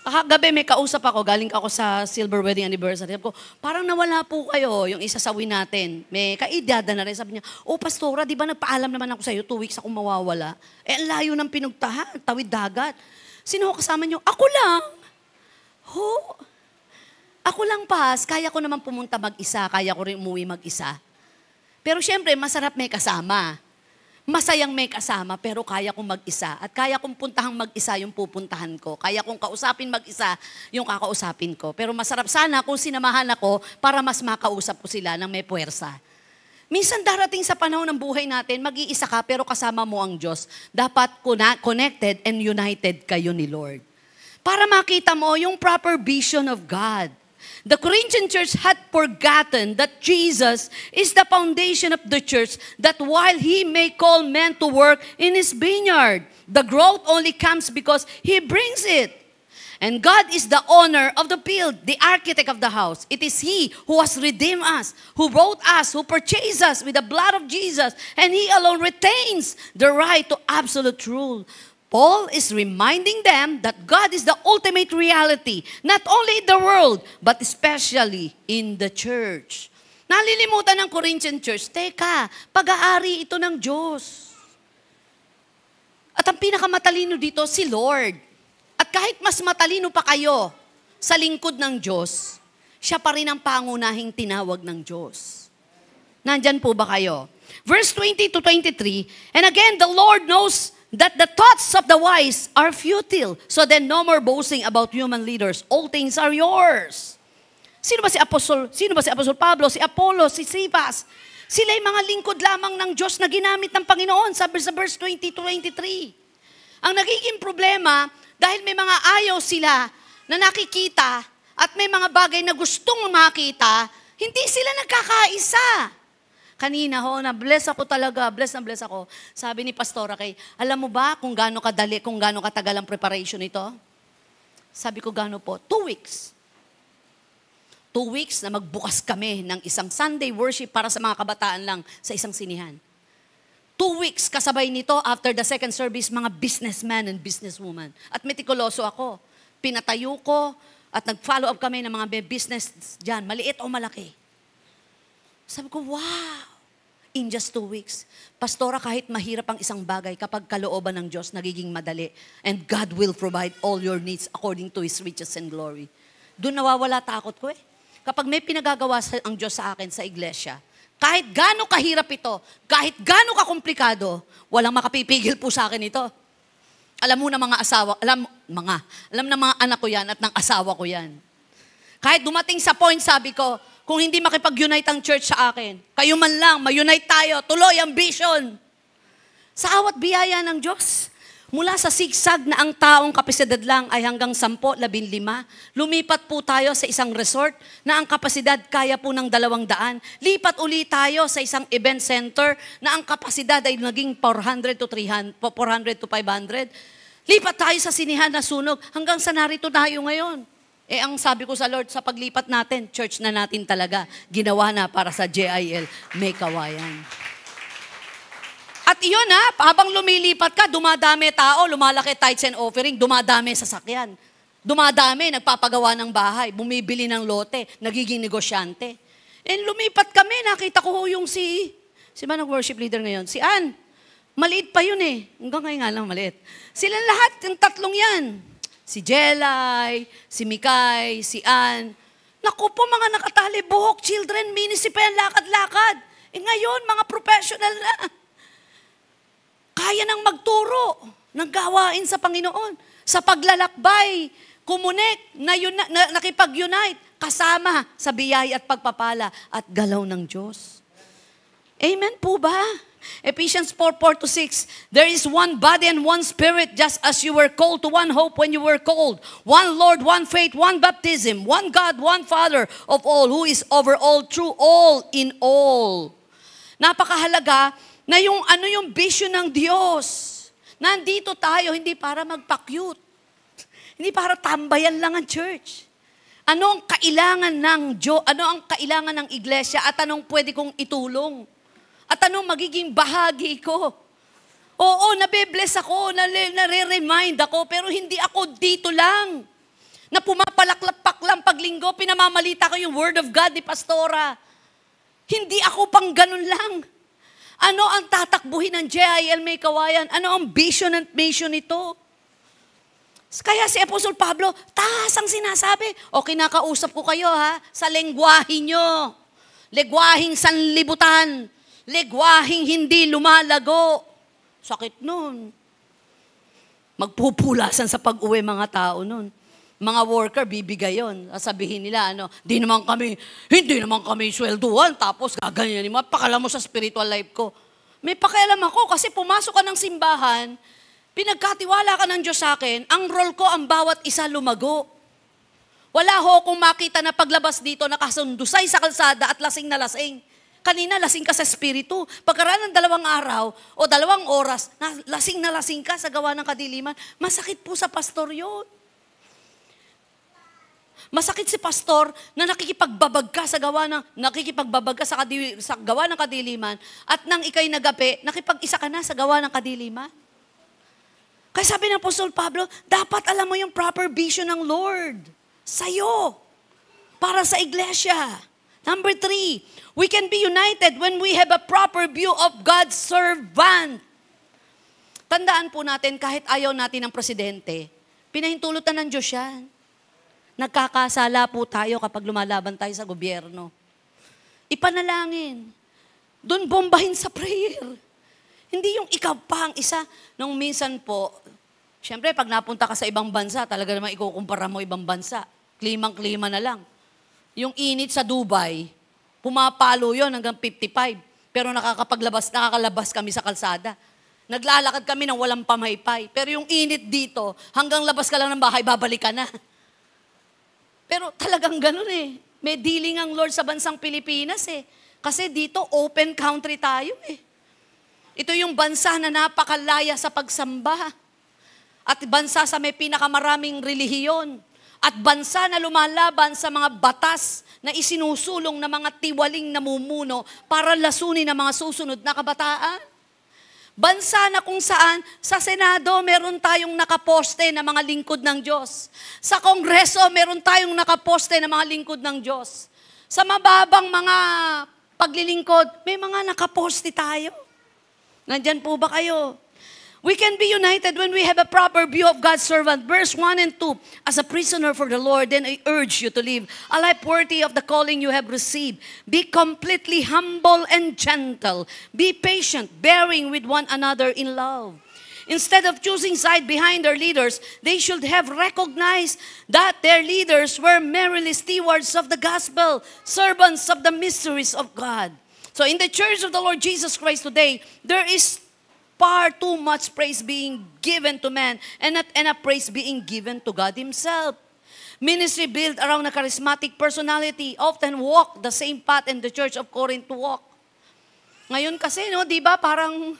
Gabi may kausap ako, galing ako sa silver wedding anniversary. Sabi ko, parang nawala po kayo yung isasawi natin. May kaedada na rin. Sabi niya, pastora, di ba nagpaalam naman ako sa iyo, 2 weeks ako mawawala. Ang layo ng pinugtahan, tawid dagat. Sino kasama niyo? Ako lang. Ako lang pas, kaya ko naman pumunta mag-isa, kaya ko rin umuwi mag-isa. Pero syempre, masarap may kasama. Masayang may kasama, pero kaya kong mag-isa. At kaya kong puntahang mag-isa yung pupuntahan ko. Kaya kong kausapin mag-isa yung kakausapin ko. Pero masarap sana kung sinamahan ako para mas makausap ko sila ng may puwersa. Minsan darating sa panahon ng buhay natin, mag-iisa ka pero kasama mo ang Diyos. Dapat connected and united kayo ni Lord. Para makita mo yung proper vision of God. The Corinthian church had forgotten that Jesus is the foundation of the church, that while He may call men to work in His vineyard, the growth only comes because He brings it. And God is the owner of the field, the architect of the house. It is He who has redeemed us, who bought us, who purchased us with the blood of Jesus, and He alone retains the right to absolute rule. Paul is reminding them that God is the ultimate reality, not only in the world, but especially in the church. Nalilimutan ng Corinthian church, teka, pag-aari ito ng Diyos. At ang pinakamatalino dito, si Lord. At kahit mas matalino pa kayo sa lingkod ng Diyos, siya pa rin ang pangunahing tinawag ng Diyos. Nandyan po ba kayo? Verse 20 to 23, and again, the Lord knows that the thoughts of the wise are futile. So then no more boasting about human leaders. All things are yours. Sino ba si Apostol? Sino ba si Apostol Pablo? Si Apollo? Si Cephas? Sila yung mga lingkod lamang ng Diyos na ginamit ng Panginoon, sabi sa verse 20 to 23. Ang nagiging problema, dahil may mga ayaw sila na nakikita at may mga bagay na gustong makita, hindi sila nagkakaisa. Kanina ho, na-bless ako talaga, bless na bless ako. Sabi ni Pastora kay, alam mo ba kung gaano kadali, kung gaano katagal ang preparation nito? Sabi ko, gaano po? 2 weeks. 2 weeks na magbukas kami ng isang Sunday worship para sa mga kabataan lang sa isang sinihan. 2 weeks kasabay nito, after the second service, mga businessman and businesswoman. At metikuloso ako. Pinatayo ko at nag-follow up kami ng mga business dyan, maliit o malaki. Sabi ko, wow! In just 2 weeks. Pastora, kahit mahirap ang isang bagay, kapag kalooban ng Diyos, nagiging madali. And God will provide all your needs according to His riches and glory. Doon nawawala takot ko eh. Kapag may pinagagawa ang Diyos sa akin sa iglesia, kahit gaano kahirap ito, kahit gaano kakomplikado, walang makapipigil po sa akin ito. Alam mo na mga asawa, alam na mga anak ko yan at ng asawa ko yan. Kahit dumating sa point, sabi ko, kung hindi makipag-unite ang church sa akin, kayo man lang, ma-unite tayo, tuloy ang vision. Sa awat biyaya ng Diyos, mula sa sigsag na ang taong kapasidad lang ay hanggang 10, 15, lumipat po tayo sa isang resort na ang kapasidad kaya po ng 200. Lipat uli tayo sa isang event center na ang kapasidad ay naging 400 to 500. Lipat tayo sa sinihan na sunog hanggang sa narito tayo ngayon. Ang sabi ko sa Lord, sa paglipat natin, church na natin talaga, ginawa na para sa JIL, may kawayan. At iyon habang lumilipat ka, dumadami tao, lumalaki tithes and offering, dumadami sasakyan. Dumadami, nagpapagawa ng bahay, bumibili ng lote, nagiging negosyante. And lumipat kami, nakita ko yung si ba nag-worship leader ngayon? Si Ann. Maliit pa yun eh. Hanggang ngayon nga lang maliit. Silang lahat, yung tatlong yan. Si Jelay, si Mikay, si Ann. Naku po, mga nakatali buhok, children, ministry pa yan, lakad-lakad. Ngayon, mga professional na. Kaya nang magturo ng gawain sa Panginoon. Sa paglalakbay, kumunik, nakipag-unite, kasama sa biyaya at pagpapala at galaw ng Diyos. Amen po ba? Ephesians 4:4-6, there is one body and one spirit, just as you were called to one hope when you were called. One Lord, one faith, one baptism, one God, one Father of all, who is over all, through all, in all. Napakahalaga na yung vision ng Diyos. Nandito tayo, hindi para magpa-cute. Hindi para tambayan lang ang church. Ano ang kailangan ng Diyos? Ano ang kailangan ng iglesia? At anong pwede kong itulong? At anong magiging bahagi ko? Oo, nabe-bless ako, nare-remind ako, pero hindi ako dito lang. Na pumapalaklak lang paglinggo, pinamamalita ko yung Word of God ni Pastora. Hindi ako pang ganun lang. Ano ang tatakbuhin ng JIL May Kawayan? Ano ang vision and mission nito? Kaya si Apostol Pablo, taas ang sinasabi. O kinakausap ko kayo sa lengguwahe nyo. Lengguwaheng sanlibutan. Lengguwaheng hindi lumalago. Sakit nun. Magpupulasan sa pag-uwi mga tao nun. Mga worker, bibigay yun. Sabihin nila, hindi naman kami swelduhan, tapos gaganyan mo, pakala mo sa spiritual life ko. May pakialam ako kasi pumasok ka ng simbahan, pinagkatiwala ka ng Diyos sa akin, ang role ko ang bawat isa lumago. Wala ho akong makita na paglabas dito nakasundusay sa kalsada at lasing na lasing. Kanina, lasing ka sa espiritu. Pagkaraan ng 2 araw o 2 oras, lasing na lasing ka sa gawa ng kadiliman. Masakit po sa pastor yun. Masakit si pastor na nakikipagbabag ka sa gawa ng kadiliman at nang ikay nagapi, nakipag-isa ka na sa gawa ng kadiliman. Kaya sabi ng Apostol Pablo, dapat alam mo yung proper vision ng Lord sa'yo para sa iglesia. Number 3, we can be united when we have a proper view of God's servant. Tandaan po natin, kahit ayaw natin ng presidente, pinahintulutan ng Diyos yan. Nagkakasala po tayo kapag lumalaban tayo sa gobyerno. Ipanalangin. Doon bombahin sa prayer. Hindi yung ikaw pa ang isa. Nung minsan po, syempre pag napunta ka sa ibang bansa, talaga naman ikukumpara mo ibang bansa. Klimang-klima na lang. Yung init sa Dubai, pumapalo yon hanggang 55. Pero nakakalabas kami sa kalsada. Naglalakad kami ng walang pamaypay. Pero yung init dito, hanggang labas ka lang ng bahay, babalik ka na. Pero talagang ganun eh. May dealing ang Lord sa bansang Pilipinas eh. Kasi dito, open country tayo eh. Ito yung bansa na napakalaya sa pagsamba. At bansa sa may pinakamaraming relihiyon. At bansa na lumalaban sa mga batas na isinusulong ng mga tiwaling namumuno para lasunin ang mga susunod na kabataan. Bansa na kung saan sa Senado meron tayong nakaposte na mga lingkod ng Diyos. Sa Kongreso meron tayong nakaposte na mga lingkod ng Diyos. Sa mababang mga paglilingkod, may mga nakaposte tayo. Nandyan po ba kayo? We can be united when we have a proper view of God's servant. Verse 1 and 2, as a prisoner for the Lord, then I urge you to live a life worthy of the calling you have received. Be completely humble and gentle. Be patient, bearing with one another in love. Instead of choosing side behind their leaders, they should have recognized that their leaders were merely stewards of the gospel, servants of the mysteries of God. So in the church of the Lord Jesus Christ today, there is far too much praise being given to man and not enough praise being given to God Himself. Ministry built around a charismatic personality often walk the same path in the church of Corinth to walk. Ngayon kasi, di ba, parang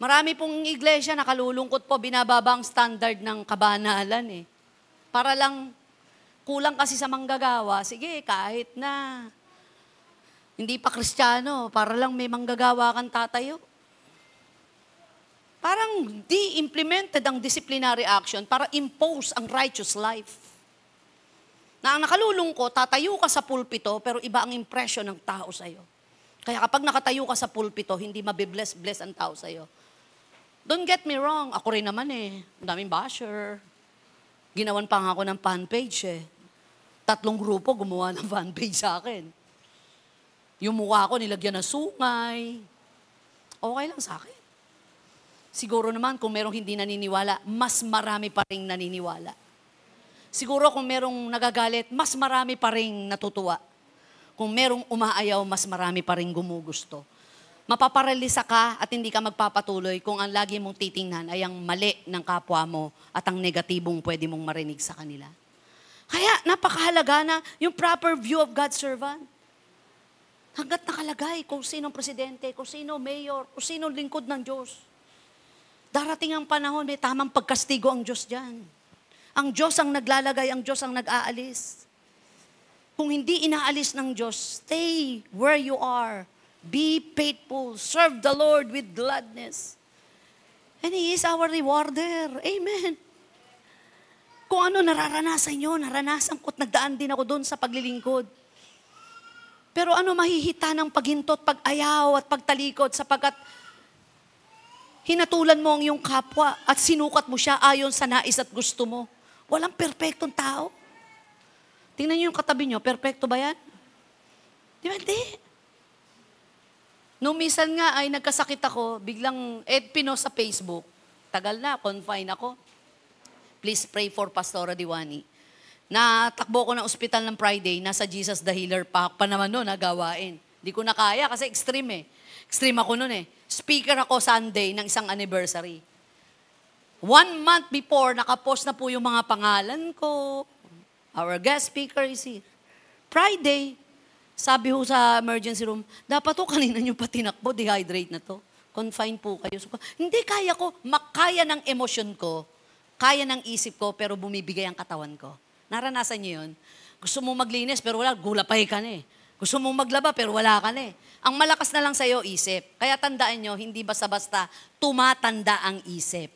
marami pong iglesia nakalulungkot po, binababa ang standard ng kabanalan eh. Para lang, kulang kasi sa manggagawa, sige, kahit na hindi pa Kristiyano, para lang may manggagawa kang tatayo. Parang di-implemented ang disciplinary action para impose ang righteous life. Na ang nakalulungkot, tatayo ka sa pulpito, pero iba ang impression ng tao sa'yo. Kaya kapag nakatayo ka sa pulpito, hindi mabibless-bless ang tao sa'yo. Don't get me wrong, ako rin naman eh. Ang daming basher. Ginawan pa nga ako ng fan page eh. 3 grupo gumawa ng fan page sa akin. Yung mukha ko nilagyan ng sungay. Okay lang sa akin. Siguro naman kung merong hindi naniniwala, mas marami pa rin naniniwala. Siguro kung merong nagagalit, mas marami pa rin natutuwa. Kung merong umaayaw, mas marami pa rin gumugusto. Mapaparalisa ka at hindi ka magpapatuloy kung ang lagi mong titingnan ay ang mali ng kapwa mo at ang negatibong pwede mong marinig sa kanila. Kaya napakahalaga na yung proper view of God's servant. Hanggat nakalagay kung sinong presidente, kung sino mayor, kung sinong lingkod ng Diyos. Darating ang panahon, may tamang pagkastigo ang Diyos dyan. Ang Diyos ang naglalagay, ang Diyos ang nag-aalis. Kung hindi inaalis ng Diyos, stay where you are. Be faithful. Serve the Lord with gladness. And He is our rewarder. Amen. Kung ano nararanasan nyo, naranasan ko at nagdaan din ako doon sa paglilingkod. Pero ano mahihita ng paghintot, pag-ayaw at pagtalikod sapagkat hinatulan mo ang iyong kapwa at sinukat mo siya ayon sa nais at gusto mo. Walang perpektong tao. Tingnan niyo yung katabi niyo, perpekto ba yan? Di ba? Hindi. Nung minsan nga ay nagkasakit ako, biglang pinost sa Facebook. Tagal na, confine ako. Please pray for Pastora Diwani. Natakbo ko ng ospital ng Friday, nasa Jesus the Healer pa naman noon, nagawain. Hindi ko na kaya kasi extreme eh. Extreme ako noon eh. Speaker ako Sunday ng isang anniversary. 1 month before, nakapost na po yung mga pangalan ko. Our guest speaker is here. Friday, sabi ho sa emergency room, dapat ho kanina nyo pa tinakbo, dehydrate na to. Confine po kayo. So, hindi, kaya ko. Makaya ng emosyon ko, kaya ng isip ko, pero bumibigay ang katawan ko. Naranasan nyo yun? Gusto mo maglinis, pero wala, gulapay ka na eh. Gusto mo maglaba, pero wala ka na eh. Ang malakas na lang sa'yo, isip. Kaya tandaan nyo, hindi basta-basta tumatanda ang isip.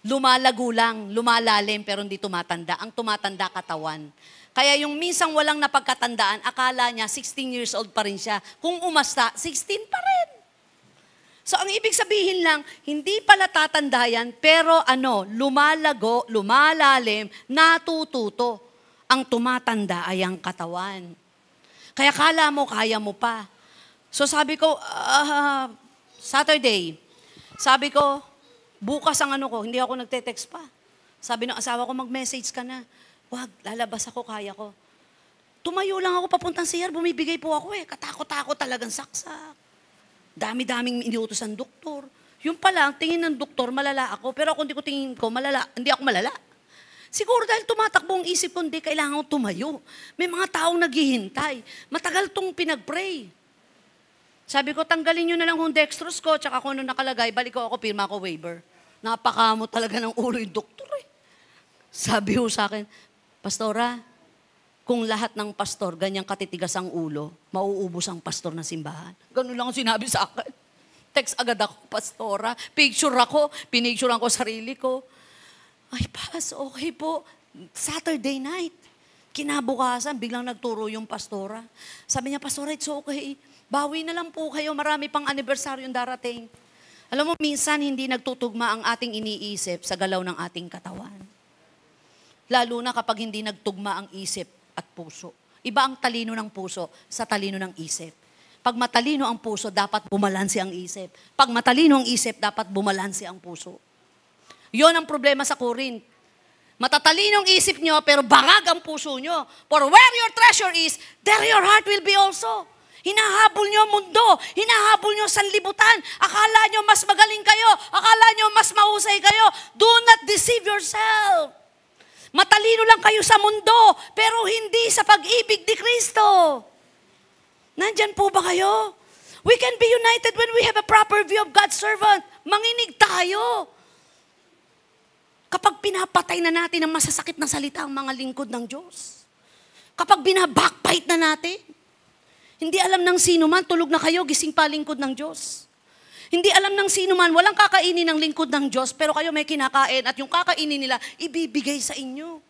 Lumalago lang, lumalalim, pero hindi tumatanda. Ang tumatanda, katawan. Kaya yung minsang walang napagkatandaan, akala niya 16 years old pa rin siya. Kung umasta, 16 pa rin. So ang ibig sabihin lang, hindi pala tatanda yan, pero lumalago, lumalalim, natututo. Ang tumatanda ay ang katawan. Kaya kala mo, kaya mo pa. So sabi ko, Saturday, sabi ko, bukas ang hindi ako nagte-text pa. Sabi ng asawa ko, mag-message ka na. Wag, lalabas ako, kaya ko. Tumayo lang ako papuntang CR, bumibigay po ako eh. Katakot-takot talagang saksak. Dami-daming iniutos ng doktor. Yung pala, ang tingin ng doktor, malala ako. Pero kung hindi ko tingin ko, hindi ako malala. Siguro dahil tumatakbo ang isip ko, hindi kailangan ko tumayo. May mga taong naghihintay. Matagal tong pinag-pray. Sabi ko, tanggalin nyo na lang yung dextrose ko, tsaka kung ano nakalagay, balik ko ako, pirma ko waiver. Napakamo talaga ng ulo yung doktor eh. Sabi ko sa akin, Pastora, kung lahat ng pastor, ganyang katitigas ang ulo, mauubos ang pastor ng simbahan. Ganun lang ang sinabi sa akin. Text agad ako, Pastora. Picture ako, pinicturean ko sarili ko. Ay, Pas, okay po. Saturday night. Kinabukasan, biglang nagturo yung pastora. Sabi niya, Pastora, it's okay. Bawi na lang po kayo, marami pang anibersaryo yung darating. Alam mo, minsan hindi nagtutugma ang ating iniisip sa galaw ng ating katawan. Lalo na kapag hindi nagtugma ang isip at puso. Iba ang talino ng puso sa talino ng isip. Pag matalino ang puso, dapat bumalanse ang isip. Pag matalino ang isip, dapat bumalanse ang puso. Yon ang problema sa Corinth. Matatalino ang isip nyo, pero bangag ang puso nyo. For where your treasure is, there your heart will be also. Hinahabol nyo mundo, hinahabol nyo sanlibutan. Akala nyo mas magaling kayo, akala nyo mas mahusay kayo. Do not deceive yourself. Matalino lang kayo sa mundo, pero hindi sa pag-ibig ni Kristo. Nandyan po ba kayo? We can be united when we have a proper view of God's servant. Manginig tayo. Kapag pinapatay na natin ang masasakit na salita ang mga lingkod ng Diyos. Kapag binabackbite na natin. Hindi alam ng sino man, tulog na kayo, gising pa lingkod ng Diyos. Hindi alam ng sino man, walang kakainin ng lingkod ng Diyos, pero kayo may kinakain at yung kakainin nila, ibibigay sa inyo.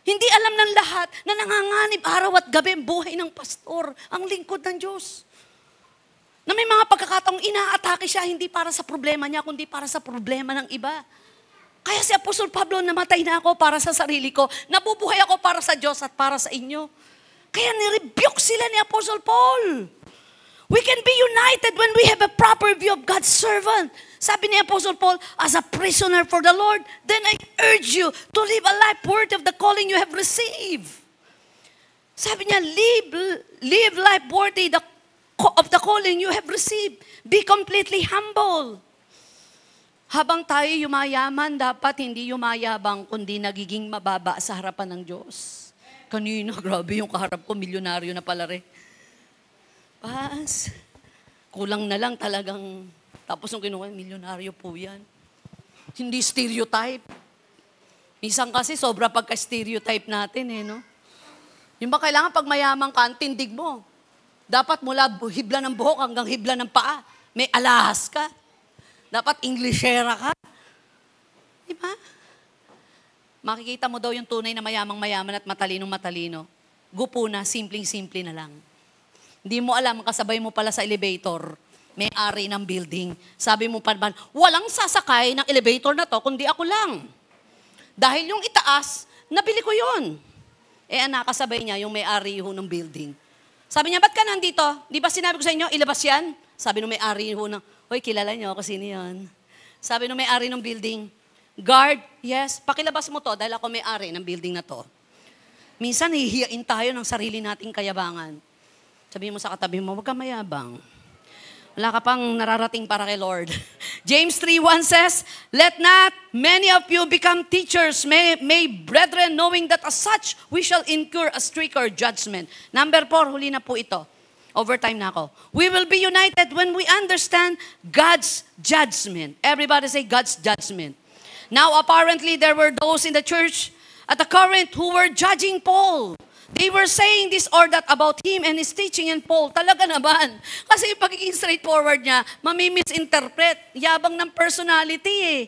Hindi alam ng lahat na nanganganib araw at gabi ang buhay ng pastor, ang lingkod ng Diyos. Na may mga pagkakataong inaatake siya, hindi para sa problema niya, kundi para sa problema ng iba. Kaya si Apostol Pablo, namatay na ako para sa sarili ko, nabubuhay ako para sa Diyos at para sa inyo. Kaya nirebuke sila ni Apostle Paul. We can be united when we have a proper view of God's servant. Sabi ni Apostle Paul, as a prisoner for the Lord, then I urge you to live a life worthy of the calling you have received. Sabi niya, live life worthy of the calling you have received. Be completely humble. Habang tayo yumayaman, dapat hindi yumayabang, kundi nagiging mababa sa harapan ng Diyos. Kanina, grabe yung kaharap ko, milyonaryo na pala rin. Pas, kulang na lang talagang, tapos nung kinuha, milyonaryo po yan. Hindi stereotype. Minsan kasi sobra pagka-stereotype natin no? Yung ba kailangan pag mayaman ka, ang tindig mo. Dapat mula hibla ng buhok hanggang hibla ng paa. May alahas ka. Dapat Englishera ka. Diba? Makikita mo daw yung tunay na mayamang-mayaman at matalinong-matalino. Gupo na, simpleng-simple na lang. Hindi mo alam, kasabay mo pala sa elevator, may-ari ng building. Sabi mo pa naman, walang sasakay ng elevator na to, kundi ako lang. Dahil yung itaas, nabili ko yun. Nakasabay niya yung may-ari ng building. Sabi niya, ba't ka nandito? Di ba sinabi ko sa inyo, ilabas yan? Sabi nung may-ari ho na, hoy, kilala niyo ako, sino yun? Sabi nung may-ari ng building, guard, yes, pakilabas mo to dahil ako may-ari ng building na to. Minsan, hihiyain tayo ng sarili nating kayabangan. Sabihin mo sa katabi mo, huwag ka mayabang. Wala ka pang nararating para kay Lord. James 3:1 says, let not many of you become teachers, may brethren, knowing that as such, we shall incur a stricter judgment. Number 4, huli na po ito. Overtime na ako. We will be united when we understand God's judgment. Everybody say God's judgment. Now, apparently, there were those in the church at the Corinth who were judging Paul. They were saying this or that about him and his teaching, and Paul, talaga naman. Kasi yung pagiging straightforward niya, mamimisinterpret. Yabang ng personality eh.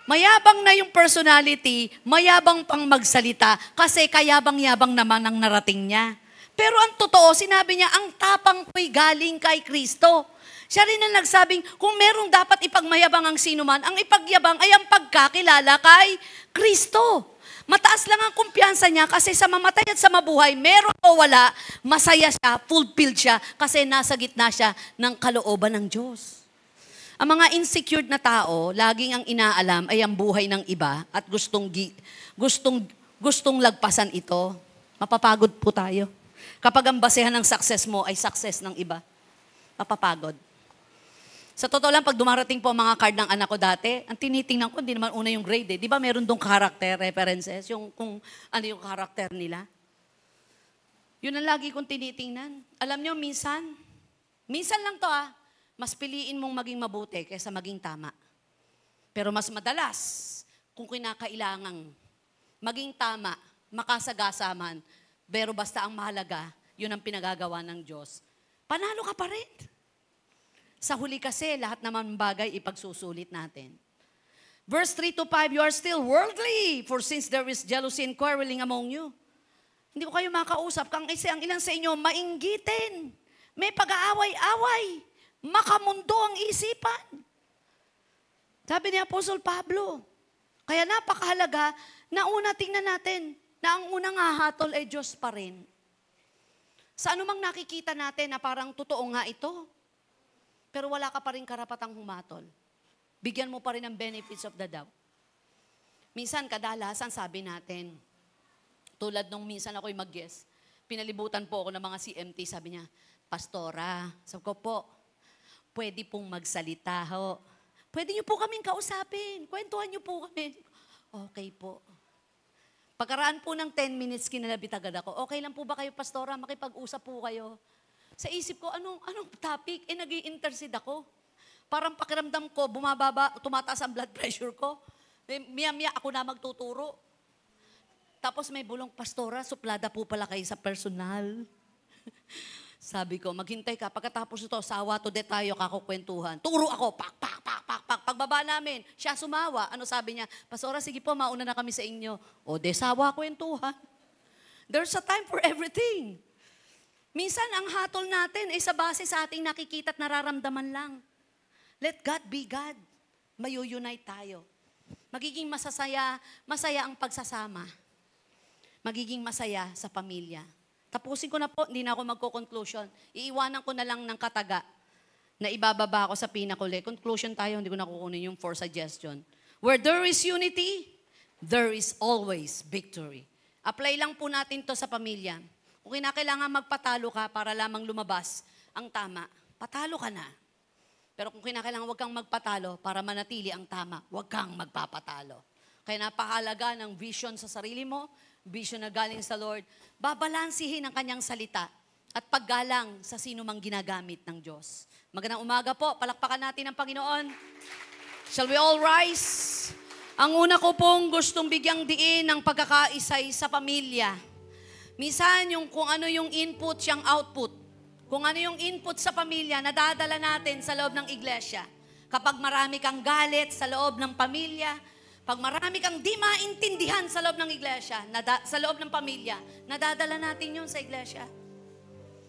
Mayabang na yung personality, mayabang pang magsalita, kasi kayabang-yabang naman ang narating niya. Pero ang totoo, sinabi niya, ang tapang ko'y galing kay Kristo. Siya rin ang nagsabing, kung merong dapat ipagmayabang ang sinuman, ang ipagyabang ay ang pagkakilala kay Kristo. Mataas lang ang kumpiyansa niya kasi sa mamatay at sa mabuhay, meron o wala, masaya siya, fulfilled siya kasi nasa gitna siya ng kalooban ng Diyos. Ang mga insecure na tao, laging ang inaalam ay ang buhay ng iba at gustong lagpasan ito. Mapapagod po tayo. Kapag ang basehan ng success mo ay success ng iba, mapapagod. Sa totoo lang, pag dumarating po ang mga card ng anak ko dati, ang tinitingnan ko, hindi naman una yung grade eh. Di ba meron dong character references, yung kung ano yung character nila? Yun ang lagi kong tinitingnan. Alam nyo, minsan lang to mas piliin mong maging mabuti kaysa maging tama. Pero mas madalas, kung kinakailangang maging tama, makasagasaman, pero basta ang mahalaga, yun ang pinagagawa ng Diyos. Panalo ka pa rin. Sa huli kasi, lahat naman bagay ipagsusulit natin. Verse 3-5, you are still worldly, for since there is jealousy and quarreling among you. Hindi ko kayo makausap, ang ilang sa inyo, mainggitin, may pag-aaway-away, makamundo ang isipan. Sabi ni Apostle Pablo, kaya napakahalaga na una tingnan natin na ang unang hahatol ay Diyos pa rin. Sa anumang nakikita natin na parang totoo nga ito, pero wala ka pa rin karapatang humatol. Bigyan mo pa rin ng benefits of the doubt. Minsan, kadalasan sabi natin, tulad nung minsan ako'y mag-guest, pinalibutan po ako ng mga CMT, sabi niya, Pastora, sabi ko po, pwede pong magsalita ho. Pwede niyo po kaming kausapin. Kwentuhan niyo po kami. Okay po. Pagkaraan po ng 10 minutes, kinalabit agad ako. Okay lang po ba kayo, Pastora? Makipag-usap po kayo. Sa isip ko, anong topic? Nag-i-intercede ako. Parang pakiramdam ko, bumababa, tumataas ang blood pressure ko. Miya-miya ako na magtuturo. Tapos may bulong, Pastora, suplada po pala kayo sa personal. Sabi ko, maghintay ka. Pagkatapos ito, sawa to de tayo, kakukwentuhan. Turo ako, pak. Pagbaba namin, siya sumawa. Ano sabi niya? Pastora, sige po, mauna na kami sa inyo. O, de sawa, kwentuhan. There's a time for everything. Minsan, ang hatol natin ay sa base sa ating nakikita at nararamdaman lang. Let God be God. Mayu-unite tayo. Magiging masaya ang pagsasama. Magiging masaya sa pamilya. Tapusin ko na po, hindi na ako magko-conclusion. Iiwanan ko na lang ng kataga na ibababa ako sa pinakuli. Conclusion tayo, hindi ko nakukunin yung 4 suggestion. Where there is unity, there is always victory. Apply lang po natin to sa pamilya. Kung kinakailangan magpatalo ka para lamang lumabas ang tama, patalo ka na. Pero kung kinakailangan huwag kang magpatalo para manatili ang tama, huwag kang magpapatalo. Kaya napakahalaga ng vision sa sarili mo, vision na galing sa Lord, babalansihin ang kanyang salita at paggalang sa sino mang ginagamit ng Diyos. Magandang umaga po, palakpakan natin ang Panginoon. Shall we all rise? Ang una ko pong gustong bigyang diin ng pagkakaisay sa pamilya. Minsan, kung ano yung input, siyang output. Kung ano yung input sa pamilya, nadadala natin sa loob ng iglesia. Kapag marami kang galit sa loob ng pamilya, pag marami kang di maintindihan sa loob ng iglesia, sa loob ng pamilya, nadadala natin yun sa iglesia.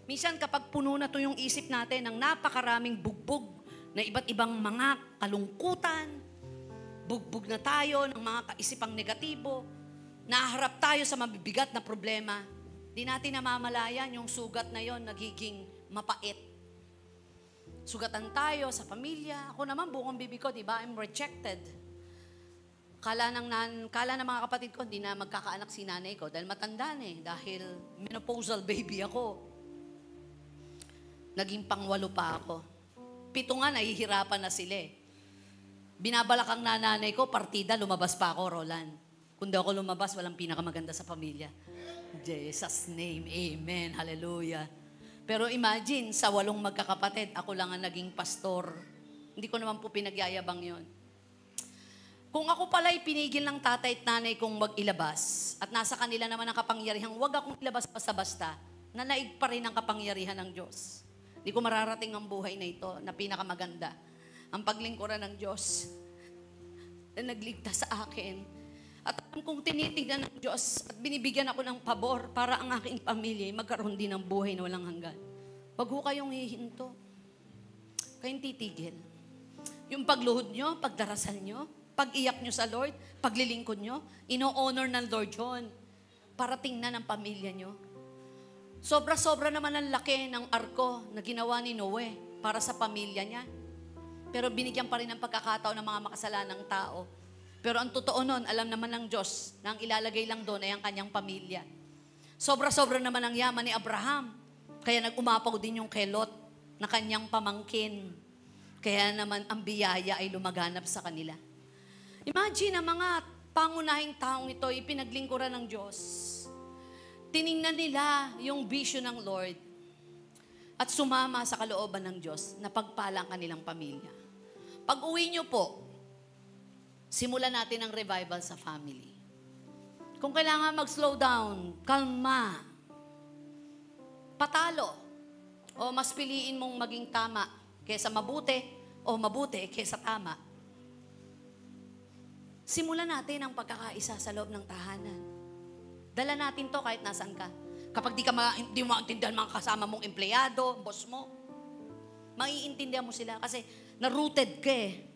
Minsan, kapag puno na to yung isip natin ng napakaraming bugbog na iba't ibang mga kalungkutan, bugbog na tayo ng mga kaisipang negatibo, naharap tayo sa mabibigat na problema, Di natin namamalayan yung sugat na yon nagiging mapait. Sugatan tayo sa pamilya. Ako naman, buong bibig ko, di ba? I'm rejected. Kala ng mga kapatid ko, hindi na magkakaanak si nanay ko dahil matanda na eh. Dahil menopausal baby ako. Naging pang-8 pa ako. 7 nga, nahihirapan na sila eh. Binabalak ang nanay ko, partida, lumabas pa ako, Roland. Kung daw ako lumabas, walang pinakamaganda sa pamilya. Jesus' name, amen, hallelujah. Pero imagine, sa 8 magkakapatid, ako lang ang naging pastor. Hindi ko naman po pinagyayabang yon. Kung ako pala'y pinigil ng tatay at nanay kong mag-ilabas, at nasa kanila naman ang kapangyarihan, huwag akong ilabas basta-basta, nanaig pa rin ang kapangyarihan ng Diyos. Hindi ko mararating ang buhay na ito na pinakamaganda. Ang paglingkuran ng Diyos na nagligtas sa akin. At alam kong tinitignan ng Diyos at binibigyan ako ng pabor para ang aking pamilya magkaroon din ng buhay na walang hanggan. Huwag ho kayong hihinto. Kayong titigil. Yung pagluhod nyo, pagdarasal nyo, pag-iyak nyo sa Lord, paglilingkod nyo, ino-honor ng Lord yun para tingnan ang pamilya nyo. Sobra-sobra naman ang laki ng arko na ginawa ni Noe para sa pamilya niya. Pero binigyan pa rin ng pagkakataon ng mga makasalanang tao. Pero ang totoo nun, alam naman ng Diyos na ang ilalagay lang doon ay ang kanyang pamilya. Sobra-sobra naman ang yaman ni Abraham. Kaya nag-umapaw din yung kay Lot na kanyang pamangkin. Kaya naman ang biyaya ay lumaganap sa kanila. Imagine ang mga pangunahing taong ito, ipinaglingkuran ng Diyos. Tiningnan nila yung vision ng Lord at sumama sa kalooban ng Diyos na pagpala ang kanilang pamilya. Pag uwi nyo po, simulan natin ang revival sa family. Kung kailangan mag-slow down, kalma, patalo, o mas piliin mong maging tama kaysa mabuti, o mabuti kaysa tama. Simulan natin ang pagkakaisa sa loob ng tahanan. Dala natin to kahit nasaan ka. Kapag di mo maintindihan mga kasama mong empleyado, boss mo, maiintindihan mo sila kasi na-rooted ka eh.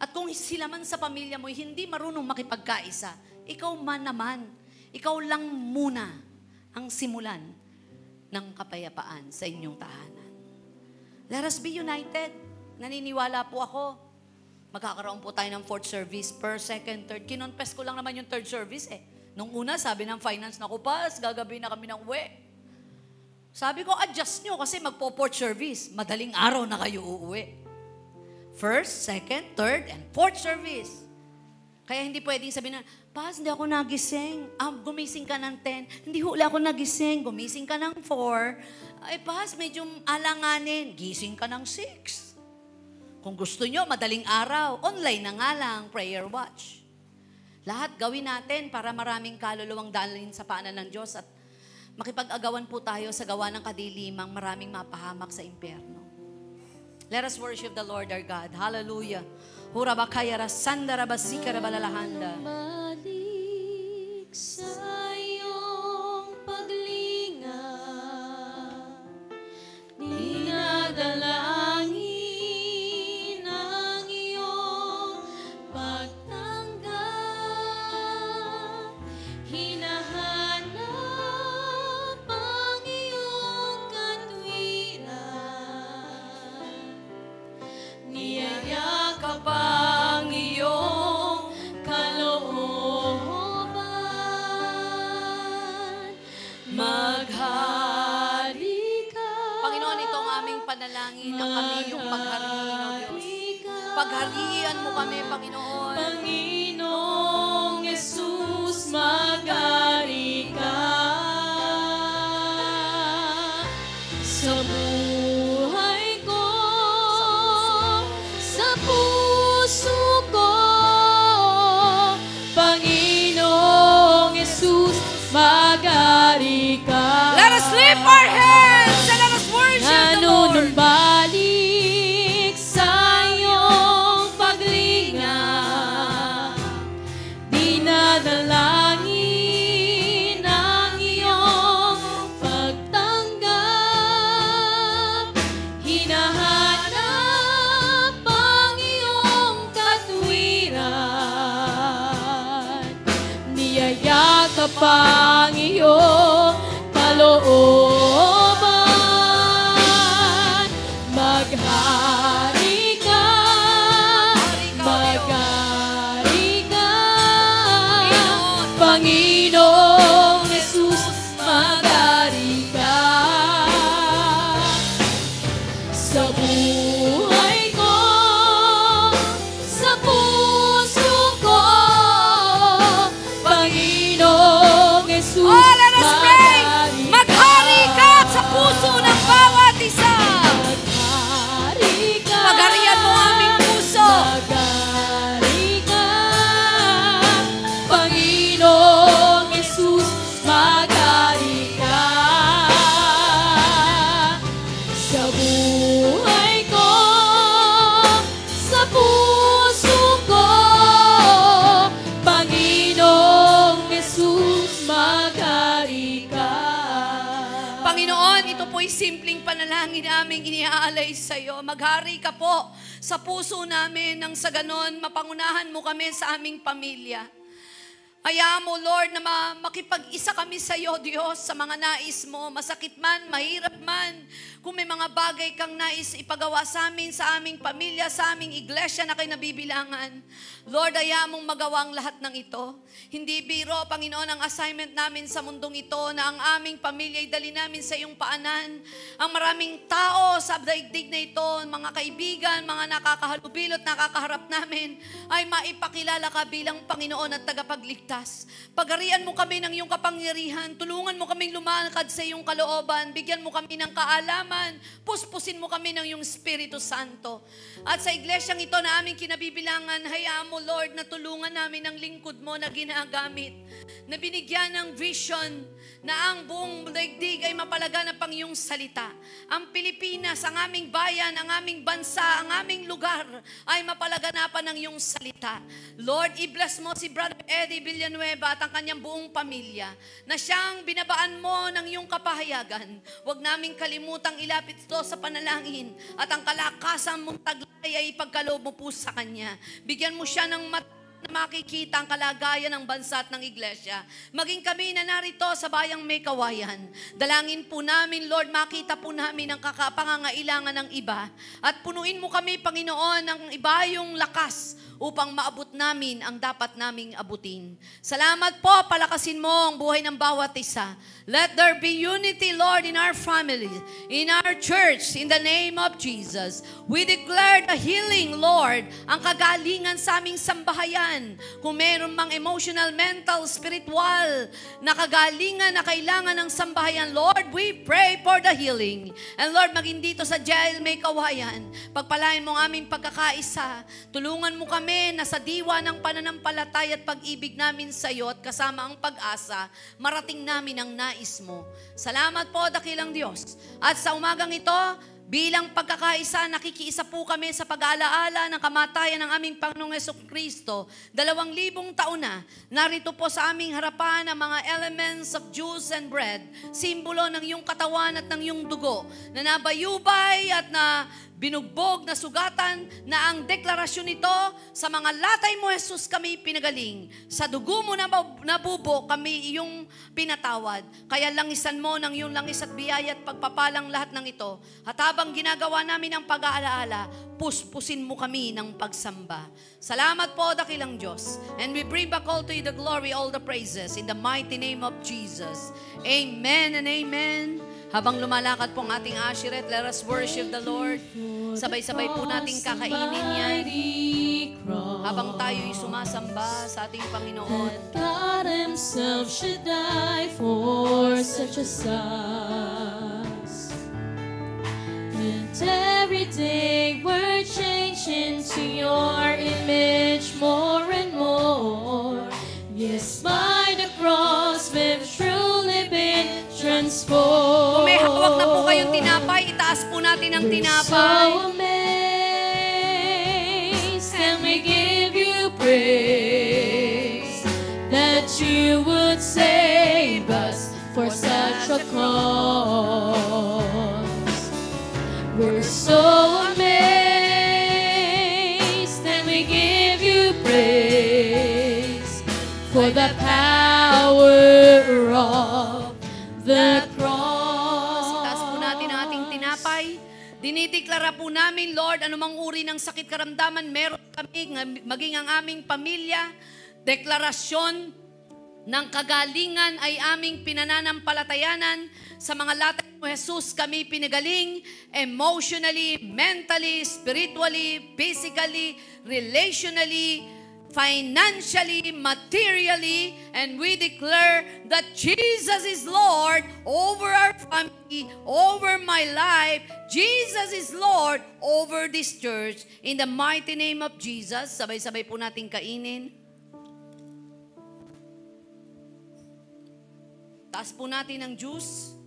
At kung sila man sa pamilya mo hindi marunong makipagkaisa, ikaw man naman, ikaw lang muna ang simulan ng kapayapaan sa inyong tahanan. Let us be united. Naniniwala po ako. Magkakaroon po tayo ng 4th service, 1st, 2nd, 3rd. Kinonfess ko lang naman yung 3rd service eh. Nung una, sabi ng finance, naku pas, gagabi na kami ng uwi. Sabi ko, adjust nyo kasi magpo-4th service. Madaling araw na kayo uuwi. 1st, 2nd, 3rd, and 4th service. Kaya hindi pwedeng sabihin na, pas, hindi ako nagising. Gumising ka ng 10. Hindi hula ako nagising. Gumising ka ng 4. Ay, pas, medyo alanganin. Gising ka ng 6. Kung gusto nyo, madaling araw. Online na nga lang, prayer watch. Lahat gawin natin para maraming kaluluwang dalhin sa paanan ng Diyos at makipag-agawan po tayo sa gawa ng kadilimang maraming mapahamak sa impyerno. Let us worship the Lord our God. Hallelujah. Hurabakaya rasanda rabasika rabalalahanda. Balik sa iyong paglinga, dinadalangin ang iyong pagtanggap, hinahanap ang iyong katwiran, niyayakap ang iyong kalooban, maghari ka. Panginoon, ito ang aming panalangin na kami yung paghariin, O Diyos. Pagharian mo kami, Panginoon. Panginoong Jesus, maghari ka. Sa buhay ko, sa puso ko, Panginoong Jesus, maghari ka. Let us lift our hands and let us worship the Lord. Nanunumbalik sa iyong paglinga, dinadalangin ang iyong pagtanggap, hinahanap ang iyong katwiran, niyayakap ang iyong kalooban. kalooban. Maghari ka, maghari ka, Panginoong Jesus, maghari ka. Sa buhay ko, sa puso ko, Panginoong Jesus, Oh, let us pray! Maghari ka sa puso ng bawat isa! Maghari ka, Pagharian mo aming puso! maghari ka, Panginoong Jesus, maghari ka. Sa buhay ko, sa puso ko, Panginoong Jesus, maghari ka. Panginoon, ito po'y simpleng panalangin aming iniaalay sa iyo. Maghari ka po sa puso namin nang sa ganon mapangunahan mo kami sa aming pamilya. Hayaan mo, Lord, na makipag-isa kami sa iyo, Diyos, sa mga nais mo. Masakit man, mahirap man, kung may mga bagay kang nais ipagawa sa amin, sa aming pamilya, sa aming iglesia na kayo nabibilangan. Lord, hayaan mong magawa ang lahat ng ito. Hindi biro, Panginoon, ang assignment namin sa mundong ito na ang aming pamilya ay dali namin sa iyong paanan. Ang maraming tao sa daigdig na ito, mga kaibigan, mga nakakahalubilo at nakakaharap namin, ay maipakilala ka bilang Panginoon at tagapagligtas. Pagharian mo kami ng iyong kapangyarihan. Tulungan mo kaming lumakad sa iyong kalooban. Bigyan mo kami ng kaalaman. Puspusin mo kami ng iyong Espiritu Santo. At sa iglesyang ito na aming kinabibilangan, hayaan mo, Lord, na tulungan namin ang lingkod mo na ginagamit, na binigyan ng vision na ang buong daigdig ay mapalaganap ang iyong salita. Ang Pilipinas, ang aming bayan, ang aming bansa, ang aming lugar ay mapalaganapan ng iyong salita. Lord, i-bless mo si Brother Eddie Villanueva at ang kanyang buong pamilya na siyang binabaan mo ng iyong kapahayagan. Huwag naming kalimutang ilapit ito sa panalangin at ang kalakasan mong taglay ay ipagkaloob mo po sa kanya. Bigyan mo siya ng mata na makikita ang kalagayan ng bansa at ng iglesia. Maging kami na narito sa bayang may kawayan. Dalangin po namin, Lord, makita po namin ang pangangailangan ng iba. At punuin mo kami, Panginoon, ng iba yung lakas upang maabot namin ang dapat naming abutin. Salamat po, palakasin mo ang buhay ng bawat isa. Let there be unity, Lord, in our family, in our church, in the name of Jesus. We declare the healing, Lord, ang kagalingan sa aming sambahayan. Kung meron mang emotional, mental, spiritual na kagalingan na kailangan ng sambahayan, Lord, we pray for the healing. And Lord, maging dito sa jail may kawayan, pagpalain mo ang aming pagkakaisa. Tulungan mo kami na sa diwa ng pananampalataya at pag-ibig namin sa iyo at kasama ang pag-asa, marating namin ang nais mo. Salamat po, dakilang Diyos. At sa umagang ito, bilang pagkakaisa, nakikiisa po kami sa pag-aalaala ng kamatayan ng aming Panginoong Jesucristo. 2,000 taon na, narito po sa aming harapan ang mga elements of juice and bread, simbolo ng iyong katawan at ng iyong dugo, na nabayubay at na binugbog na sugatan na ang deklarasyon nito, sa mga latay mo, Jesus, kami pinagaling. Sa dugo mo nabubo, kami iyong pinatawad. Kaya langisan mo ng iyong langis at biyaya at pagpapalang lahat ng ito. At habang ginagawa namin ang pag-aalaala, puspusin mo kami ng pagsamba. Salamat po, dakilang Diyos. And we bring back all to you the glory, all the praises, in the mighty name of Jesus. Amen and amen. Habang lumalakad po ang ating Asheret, let us worship the Lord. Sabay-sabay po nating kakainin yan. Habang tayo'y sumasamba sa ating Panginoon. God Himself should die for such as us. And every day we're changing to your image more and more. Yes, by the cross we've truly been transformed. Kung may hawak na po kayong tinapay, itaas po natin ang tinapay. We're so amazed and we give you praise that you would save us for such a cause. We're so amazed and we give you for the power of the cross. Dinideklara po namin, Lord, anumang uri ng sakit karamdaman meron kami, maging ang aming pamilya, deklarasyon ng kagalingan ay aming pinananampalatayanan. Sa mga latay mo, Jesus, kami pinagaling emotionally, mentally, spiritually, physically, relationally, financially, materially, and we declare that Jesus is Lord over our family, over my life. Jesus is Lord over this church. In the mighty name of Jesus, sabay-sabay po natin kainin. Taas po natin ang juice.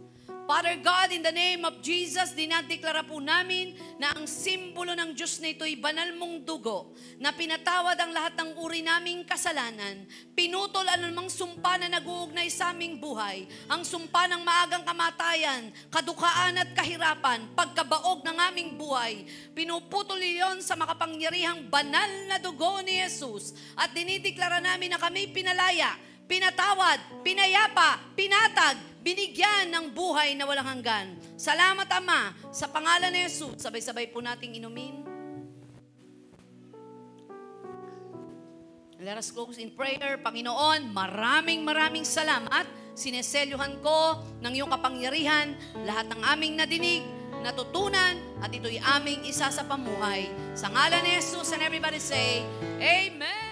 Father God, in the name of Jesus, dinadeklara po namin na ang simbolo ng Diyos na ito'y banal mong dugo, na pinatawad ang lahat ng uri naming kasalanan, pinutol anumang sumpa na nag-uugnay sa aming buhay, ang sumpa ng maagang kamatayan, kadukaan at kahirapan, pagkabaog ng aming buhay, pinuputol iyon sa makapangyarihang banal na dugo ni Jesus, at dinideklara namin na kami pinalaya, pinatawad, pinayapa, pinatag, binigyan ng buhay na walang hanggan. Salamat, Ama, sa pangalan ni Jesus. Sabay-sabay po nating inumin. Let us close in prayer. Panginoon, maraming salamat. Sineselyuhan ko ng iyong kapangyarihan lahat ng aming nadinig, natutunan, at ito'y aming isa sa pamuhay. Sa ngalan ni Jesus, and everybody say, Amen!